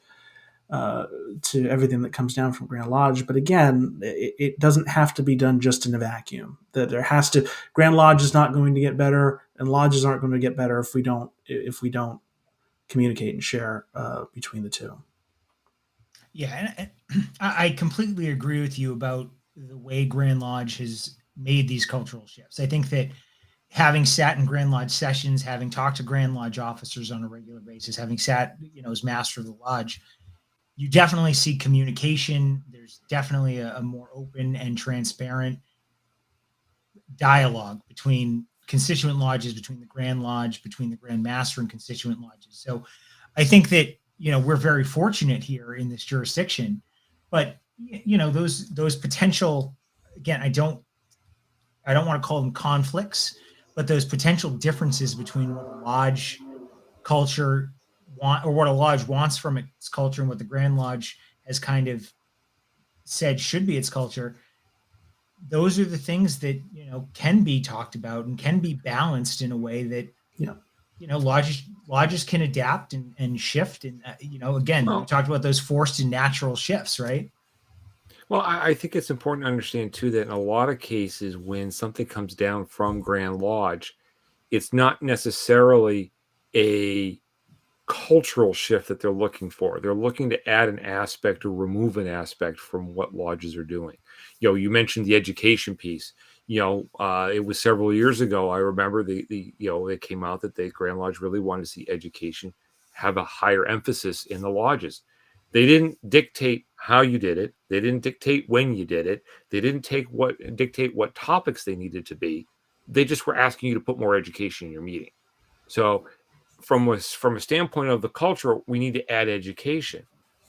everything that comes down from Grand Lodge. But again, it doesn't have to be done just in a vacuum. That there has to Grand Lodge is not going to get better, and lodges aren't going to get better if we don't communicate and share between the two. Yeah, and I completely agree with you about the way Grand Lodge has made these cultural shifts. I think that having sat in Grand Lodge sessions, having talked to Grand Lodge officers on a regular basis, having sat, as master of the lodge, you definitely see communication. There's definitely a more open and transparent dialogue between constituent lodges, between the Grand Lodge, between the Grand Master and constituent lodges. So I think that, we're very fortunate here in this jurisdiction, but those potential, again, I don't want to call them conflicts, but those potential differences between what a lodge culture or what a lodge wants from its culture and what the Grand Lodge has kind of said should be its culture. Those are the things that, can be talked about and can be balanced in a way that, lodges can adapt and shift. And, again, we talked about those forced and natural shifts, right? Well, I think it's important to understand, too, that in a lot of cases, when something comes down from Grand Lodge, it's not necessarily a cultural shift that they're looking for. They're looking to add an aspect or remove an aspect from what lodges are doing. You mentioned the education piece. It was several years ago. I remember it came out that the Grand Lodge really wanted to see education have a higher emphasis in the lodges. They didn't dictate how you did it. They didn't dictate when you did it. They didn't dictate what topics they needed to be. They just were asking you to put more education in your meeting. So from a standpoint of the culture, we need to add education,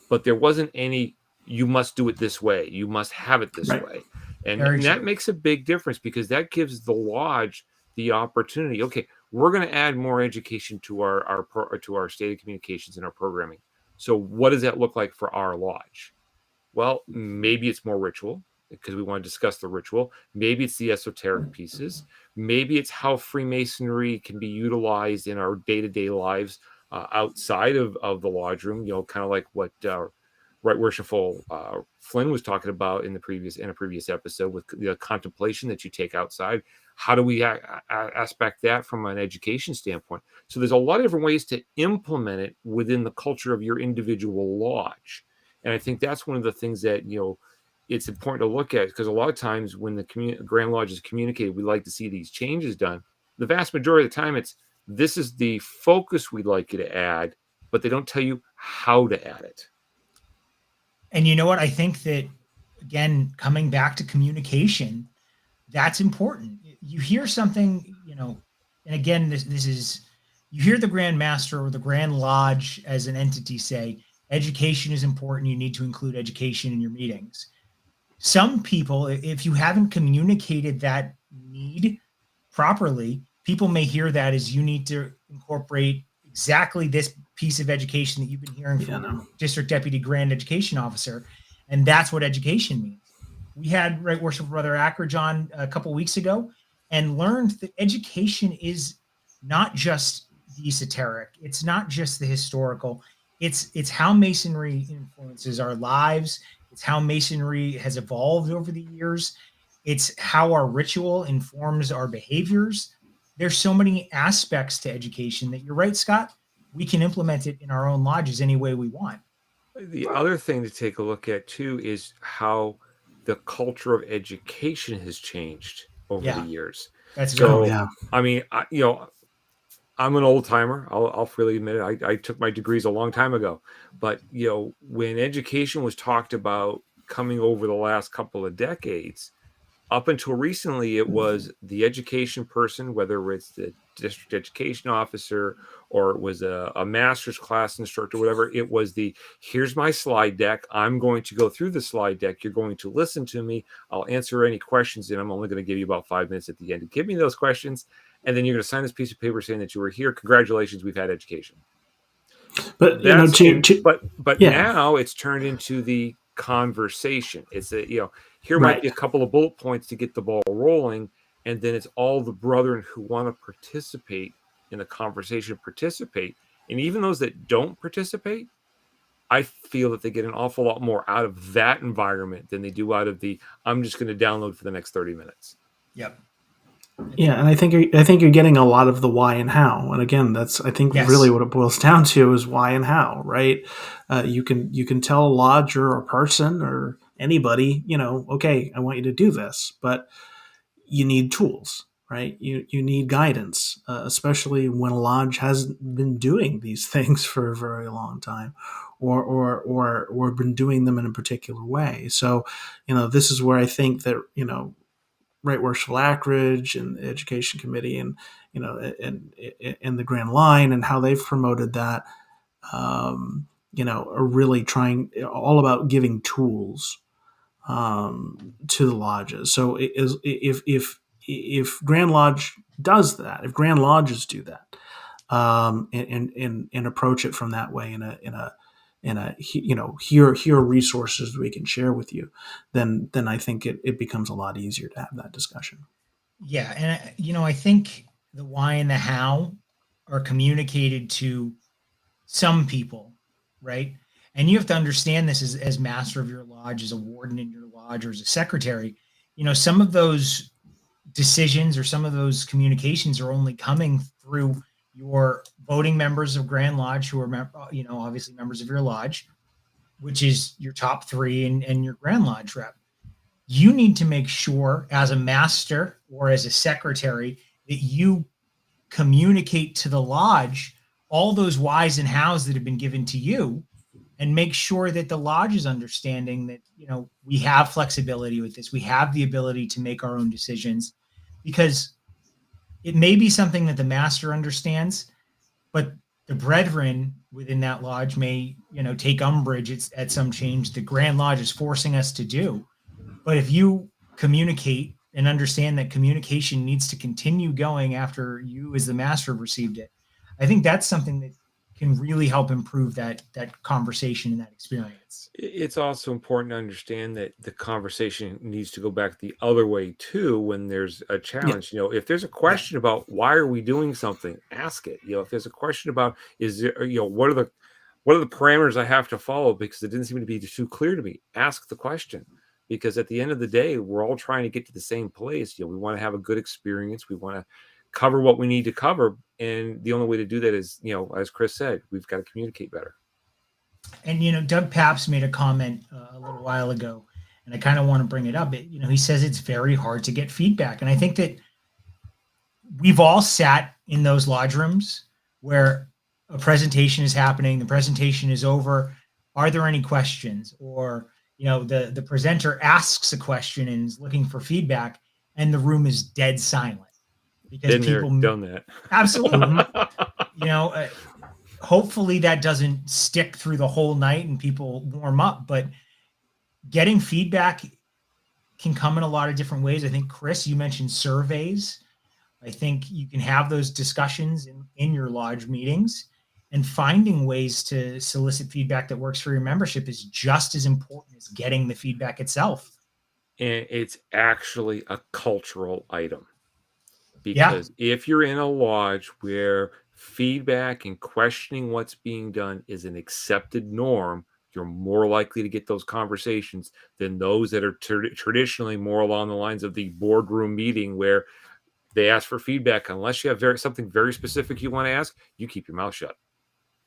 but there wasn't any, you must do it this way. You must have it this way. And Very that true. makes a big difference, because that gives the lodge the opportunity. Okay, we're going to add more education to our stated communications and our programming. So what does that look like for our lodge? Well, maybe it's more ritual, because we want to discuss the ritual. Maybe it's the esoteric pieces. Maybe it's how Freemasonry can be utilized in our day-to-day lives outside of the lodge room. Kind of like what Right Worshipful Flynn was talking about in a previous episode, with the contemplation that you take outside. How do we aspect that from an education standpoint? So there's a lot of different ways to implement it within the culture of your individual lodge. And I think that's one of the things that, it's important to look at, because a lot of times when the Grand Lodge is communicated, we like to see these changes done. The vast majority of the time, this is the focus we'd like you to add, but they don't tell you how to add it. And you know what? I think that, again, coming back to communication, that's important. You hear something, and again, this is, you hear the Grand Master or the Grand Lodge as an entity say, education is important. You need to include education in your meetings. Some people, if you haven't communicated that need properly, people may hear that as you need to incorporate exactly this piece of education that you've been hearing from your district deputy grand education officer. And that's what education means. We had Right Worshipful Brother Ackridge on a couple weeks ago and learned that education is not just the esoteric. It's not just the historical. It's how Masonry influences our lives. It's how Masonry has evolved over the years. It's how our ritual informs our behaviors. There's so many aspects to education that you're right, Scott. We can implement it in our own lodges any way we want. The other thing to take a look at too is how the culture of education has changed over the years. That's so. very I mean, I'm an old timer. I'll freely admit it. I took my degrees a long time ago, but when education was talked about coming over the last couple of decades, up until recently, it was the education person, whether it's the district education officer or it was a master's class instructor, whatever. It was here's my slide deck. I'm going to go through the slide deck. You're going to listen to me. I'll answer any questions, and I'm only going to give you about 5 minutes at the end to give me those questions. And then you're going to sign this piece of paper saying that you were here. Congratulations, we've had education. But but now it's turned into the conversation. It's here might be a couple of bullet points to get the ball rolling, and then it's all the brethren who want to participate in the conversation and even those that don't participate, I feel that they get an awful lot more out of that environment than they do out of I'm just going to download for the next 30 minutes. Yep. Yeah, and I think you're getting a lot of the why and how, and again, that's really what it boils down to is why and how, right? You can tell a lodge or a person or anybody, okay, I want you to do this, but you need tools, right? You need guidance, especially when a lodge hasn't been doing these things for a very long time, or been doing them in a particular way. So, this is where I think that Right Worshipful Ackridge and the Education Committee and and the Grand Line and how they've promoted that, are really trying all about giving tools to the lodges. So if Grand Lodge does that, if Grand Lodges do that, and approach it from that way here are resources we can share with you, then I think it becomes a lot easier to have that discussion. Yeah. And, I think the why and the how are communicated to some people, right? And you have to understand this as master of your lodge, as a warden in your lodge, or as a secretary. Some of those decisions or some of those communications are only coming through your voting members of Grand Lodge, who are, obviously members of your lodge, which is your top three, and your Grand Lodge rep. You need to make sure as a master or as a secretary that you communicate to the lodge all those whys and hows that have been given to you, and make sure that the lodge is understanding that, we have flexibility with this. We have the ability to make our own decisions, because it may be something that the master understands, but the brethren within that lodge may, take umbrage at some change the Grand Lodge is forcing us to do. But if you communicate and understand that communication needs to continue going after you as the master have received it. I think that's something that can really help improve that conversation and that experience. It's also important to understand that the conversation needs to go back the other way too when there's a challenge. If there's a question about why are we doing something, ask it. If there's a question about is there, what are the parameters I have to follow because it didn't seem to be too clear to me, ask the question. Because at the end of the day, we're all trying to get to the same place. We want to have a good experience. We want to cover what we need to cover. And the only way to do that is, as Chris said, we've got to communicate better. And, Doug Paps made a comment a little while ago, and I kind of want to bring it up. He says it's very hard to get feedback. And I think that we've all sat in those lodge rooms where a presentation is happening, the presentation is over. Are there any questions? Or, the presenter asks a question and is looking for feedback, and the room is dead silent because people done that. Absolutely. Hopefully that doesn't stick through the whole night and people warm up, but getting feedback can come in a lot of different ways. I think, Chris, you mentioned surveys. I think you can have those discussions in your lodge meetings, and finding ways to solicit feedback that works for your membership is just as important as getting the feedback itself. And it's actually a cultural item. Because if you're in a lodge where feedback and questioning what's being done is an accepted norm, you're more likely to get those conversations than those that are traditionally more along the lines of the boardroom meeting where they ask for feedback. Unless you have something very specific you want to ask, you keep your mouth shut.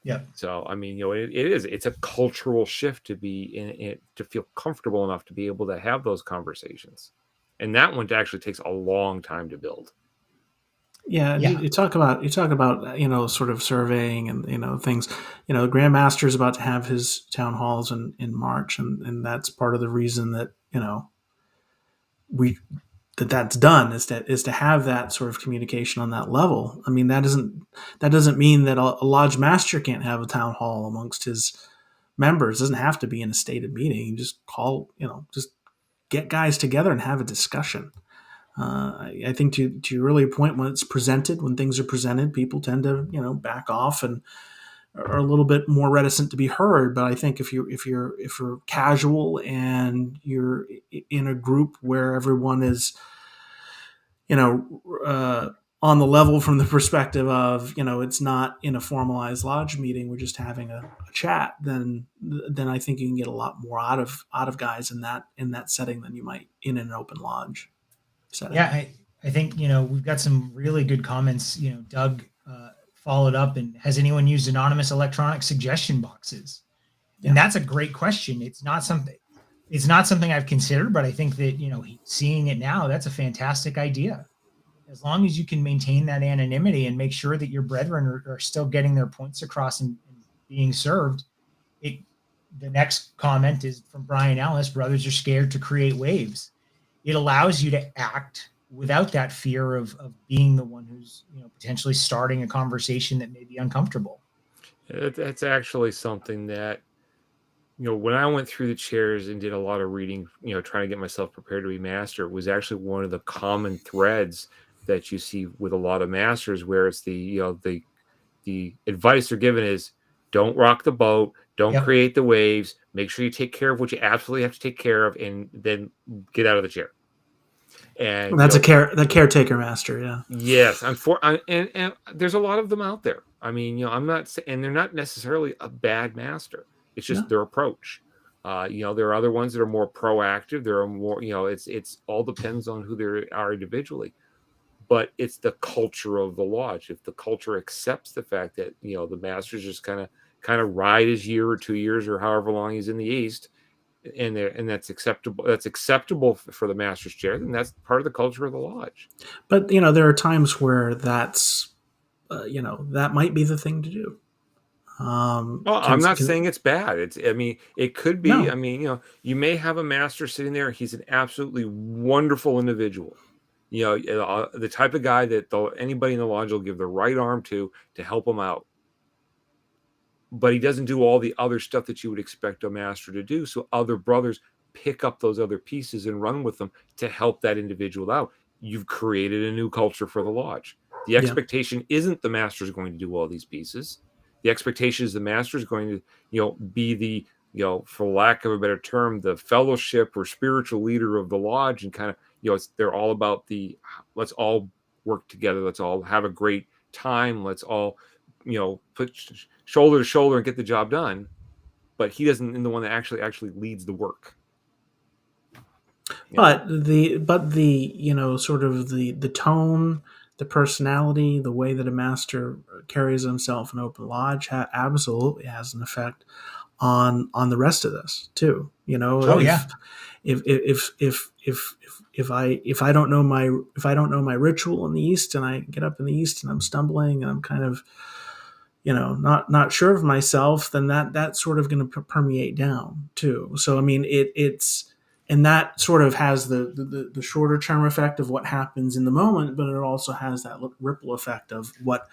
Yeah. So, it's a cultural shift to be in it, to feel comfortable enough to be able to have those conversations. And that one actually takes a long time to build. Yeah, you talk about sort of surveying and things. The Grand Master is about to have his town halls in March, and that's part of the reason that that's done is to have that sort of communication on that level. I mean, that doesn't mean that a lodge master can't have a town hall amongst his members. It doesn't have to be in a stated meeting. You just call, just get guys together and have a discussion. I think to your earlier point, when things are presented, people tend to back off and are a little bit more reticent to be heard. But I think if you're casual and you're in a group where everyone is on the level from the perspective of it's not in a formalized lodge meeting, we're just having a chat, then I think you can get a lot more out of guys in that setting than you might in an open lodge setting. Yeah, I think we've got some really good comments. Doug followed up, and has anyone used anonymous electronic suggestion boxes? And that's a great question. It's not something I've considered, but I think that seeing it now, that's a fantastic idea. As long as you can maintain that anonymity and make sure that your brethren are still getting their points across and being served. The next comment is from Brian Ellis: brothers are scared to create waves. It allows you to act without that fear of being the one who's potentially starting a conversation that may be uncomfortable. That's actually something that when I went through the chairs and did a lot of reading, trying to get myself prepared to be master, it was actually one of the common threads that you see with a lot of masters, where it's the advice they're given is don't rock the boat, don't create the waves, make sure you take care of what you absolutely have to take care of, and then get out of the chair. And that's the caretaker master. Yeah. Yes. And there's a lot of them out there. I mean, I'm not saying, and they're not necessarily a bad master. It's just their approach. There are other ones that are more proactive. There are more, it's all depends on who they are individually. But it's the culture of the lodge. If the culture accepts the fact that the master's just kind of ride his year or 2 years or however long he's in the East, and that's acceptable for the master's chair, then that's part of the culture of the lodge. But there are times where that's that might be the thing to do. I'm not saying it's bad. It could be. No. You may have a master sitting there. He's an absolutely wonderful individual. The type of guy that anybody in the lodge will give the right arm to help him out. But he doesn't do all the other stuff that you would expect a master to do. So other brothers pick up those other pieces and run with them to help that individual out. You've created a new culture for the lodge. The expectation isn't the master is going to do all these pieces. The expectation is the master is going to, be the, for lack of a better term, the fellowship or spiritual leader of the lodge, and kind of, they're all about let's all work together. Let's all have a great time. Let's all, put shoulder to shoulder and get the job done. But he doesn't, in the one that actually leads the work. But the sort of the tone, the personality, the way that a master carries himself in open lodge absolutely has an effect on the rest of this too. If I don't know my ritual in the East, and I get up in the East and I'm stumbling and I'm kind of not sure of myself, then that's sort of going to permeate down too. So I mean it's. And that sort of has the shorter term effect of what happens in the moment, but it also has that ripple effect of what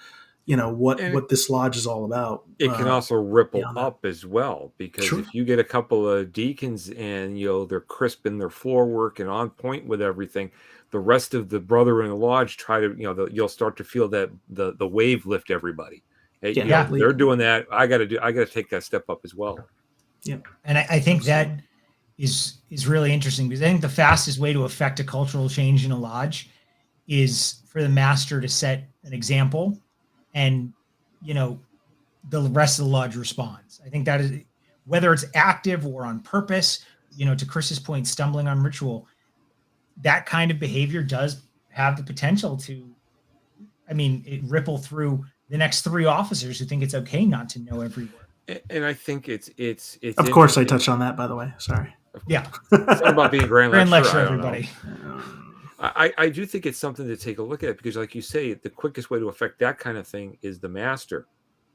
this lodge is all about. It can also ripple up as well, because if you get a couple of deacons and they're crisp in their floor work and on point with everything, the rest of the brother in the lodge try to you'll start to feel that the wave lift everybody. Hey, they're doing that. I got to take that step up as well. Yeah, and I think that is really interesting, because I think the fastest way to affect a cultural change in a lodge is for the master to set an example, and the rest of the lodge responds. I think that is, whether it's active or on purpose, to Chris's point, stumbling on ritual, that kind of behavior does have the potential to, it ripple through the next 3 officers who think it's okay not to know every word. And I think it's of course I touched on that, by the way. Sorry. Yeah. It's not about being grand lecturer, everybody. I do think it's something to take a look at, because like you say, the quickest way to affect that kind of thing is the master.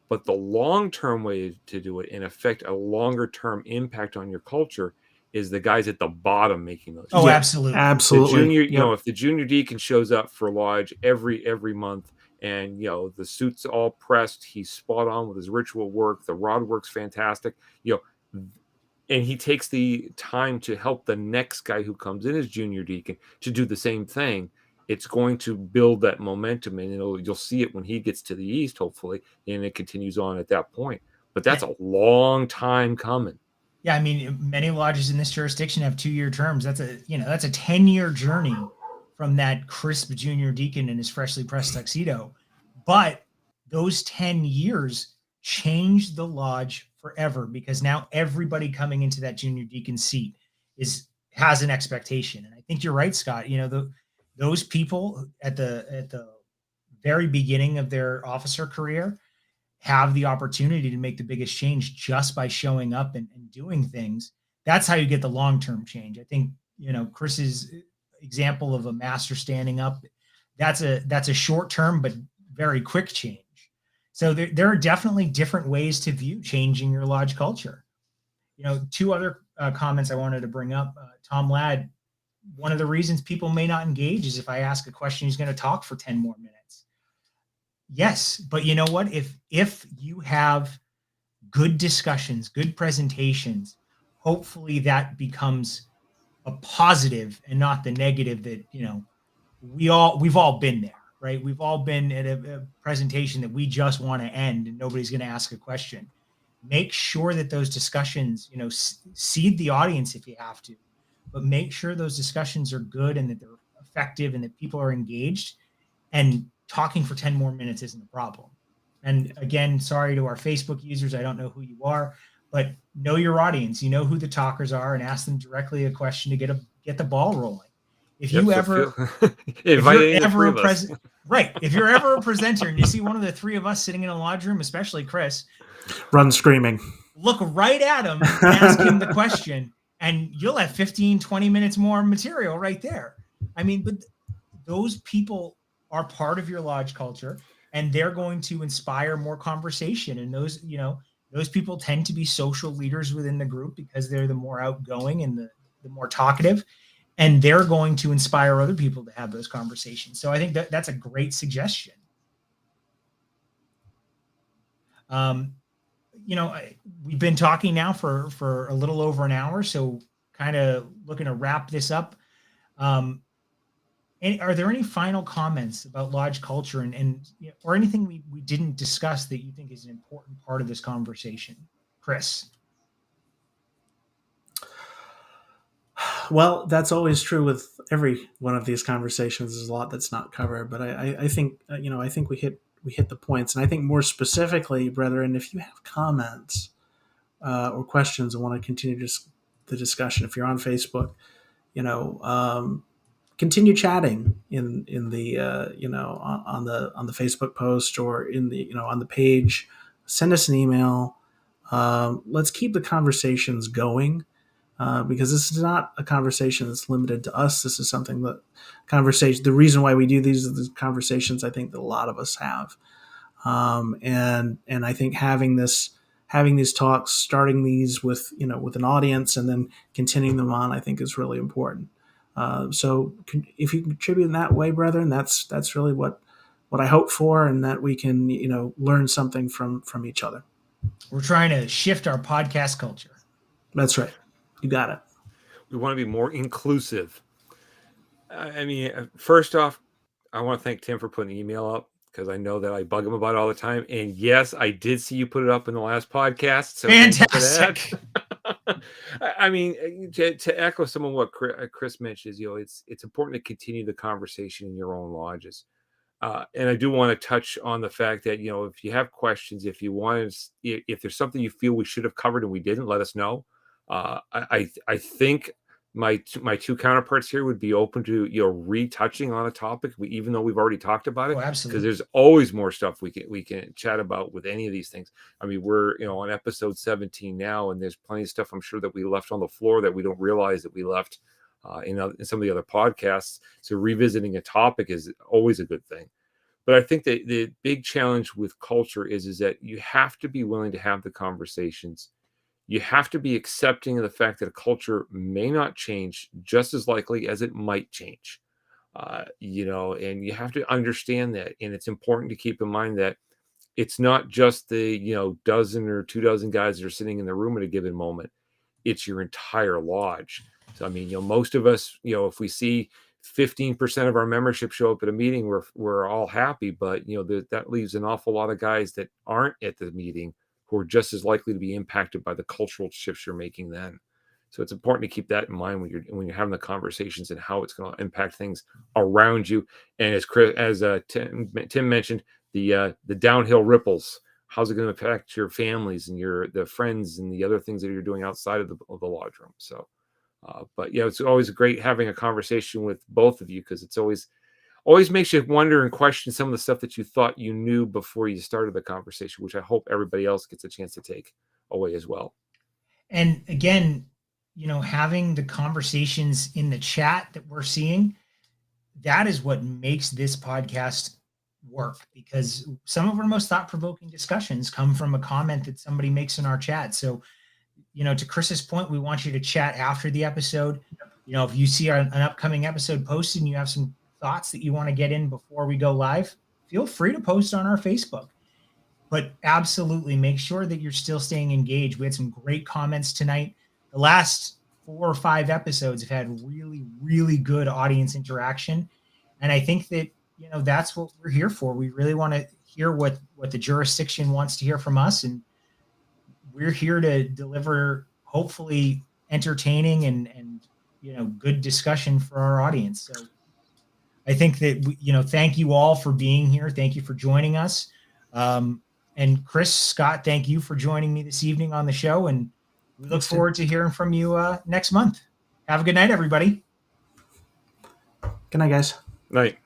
But the long-term way to do it and affect a longer-term impact on your culture is the guys at the bottom making those. Oh, absolutely. Absolutely. The junior, if the junior deacon shows up for lodge every month, and the suit's all pressed, he's spot on with his ritual work, the rod work's fantastic, and he takes the time to help the next guy who comes in as junior deacon to do the same thing, it's going to build that momentum, and you'll see it when he gets to the East, hopefully, and it continues on at that point. But that's a long time coming. Yeah, many lodges in this jurisdiction have 2-year terms. That's a 10-year journey from that crisp junior deacon in his freshly pressed tuxedo. But those 10 years changed the lodge forever, because now everybody coming into that junior deacon seat has an expectation. And I think you're right, Scott. Those people at the very beginning of their officer career have the opportunity to make the biggest change just by showing up and doing things. That's how you get the long-term change. I think, Chris's example of a master standing up, that's a short-term but very quick change. So there are definitely different ways to view changing your lodge culture. 2 other comments I wanted to bring up. Tom Ladd, one of the reasons people may not engage is if I ask a question, he's going to talk for 10 more minutes. Yes, but you know what? If you have good discussions, good presentations, hopefully that becomes a positive and not the negative that, we've all been there, right? We've all been at a presentation that we just want to end and nobody's going to ask a question. Make sure that those discussions, seed the audience if you have to, but make sure those discussions are good and that they're effective and that people are engaged, and talking for 10 more minutes isn't a problem. And again, sorry to our Facebook users, I don't know who you are, but know your audience. You know who the talkers are, and ask them directly a question to get the ball rolling. If you're ever a presenter and you see one of the 3 of us sitting in a lodge room, especially Chris, run screaming. Look right at him and ask him the question, and you'll have 15, 20 minutes more material right there. But those people are part of your lodge culture, and they're going to inspire more conversation. And those people tend to be social leaders within the group because they're the more outgoing and the more talkative, and they're going to inspire other people to have those conversations. So I think that's a great suggestion. We've been talking now for a little over an hour, so kind of looking to wrap this up. Are there any final comments about lodge culture and or anything we didn't discuss that you think is an important part of this conversation? Chris? Well, that's always true with every one of these conversations. There's a lot that's not covered, but I think I think we hit the points, and I think more specifically, brethren, if you have comments or questions and want to continue the discussion, if you're on Facebook, continue chatting in the on the Facebook post or in the on the page. Send us an email. Let's keep the conversations going. Because this is not a conversation that's limited to us. This is something the reason why we do these are the conversations I think that a lot of us have. And I think having these talks, starting these with an audience and then continuing them on, I think is really important. So if you contribute in that way, brethren, that's really what I hope for, and that we can learn something from each other. We're trying to shift our podcast culture. That's right. You got it. We want to be more inclusive. I mean, first off, I want to thank Tim for putting the email up, because I know that I bug him about it all the time. And yes, I did see you put it up in the last podcast. So fantastic. I mean, to echo some of what Chris mentions, it's important to continue the conversation in your own lodges. And I do want to touch on the fact that, if you have questions, if there's something you feel we should have covered and we didn't, let us know. I think my two counterparts here would be open to retouching on a topic, even though we've already talked about it. Oh, absolutely. Because there's always more stuff we can chat about with any of these things. I mean, we're on episode 17 now, and there's plenty of stuff I'm sure that we left on the floor that we don't realize that we left in some of the other podcasts. So revisiting a topic is always a good thing. But I think that the big challenge with culture is that you have to be willing to have the conversations. You have to be accepting of the fact that a culture may not change just as likely as it might change, and you have to understand that. And it's important to keep in mind that it's not just the, dozen or 2 dozen guys that are sitting in the room at a given moment. It's your entire lodge. So, I mean, most of us, if we see 15% of our membership show up at a meeting, we're all happy, but that leaves an awful lot of guys that aren't at the meeting who are just as likely to be impacted by the cultural shifts you're making then. So it's important to keep that in mind when you're having the conversations and how it's going to impact things around you. And as Tim mentioned, the downhill ripples. How's it going to affect your families and the friends and the other things that you're doing outside of the lodge room? So, but it's always great having a conversation with both of you, because it's always makes you wonder and question some of the stuff that you thought you knew before you started the conversation, which I hope everybody else gets a chance to take away as well. And again, having the conversations in the chat that we're seeing, that is what makes this podcast work, because some of our most thought-provoking discussions come from a comment that somebody makes in our chat. So, to Chris's point, we want you to chat after the episode. If you see an upcoming episode posted and you have some thoughts that you want to get in before we go live, feel free to post on our Facebook. But absolutely make sure that you're still staying engaged. We had some great comments tonight. The last 4 or 5 episodes have had really, really good audience interaction. And I think that, that's what we're here for. We really want to hear what the jurisdiction wants to hear from us. And we're here to deliver, hopefully, entertaining and good discussion for our audience. So I think that, thank you all for being here. Thank you for joining us. And Chris, Scott, thank you for joining me this evening on the show. And we look forward to hearing from you next month. Have a good night, everybody. Good night, guys. Night.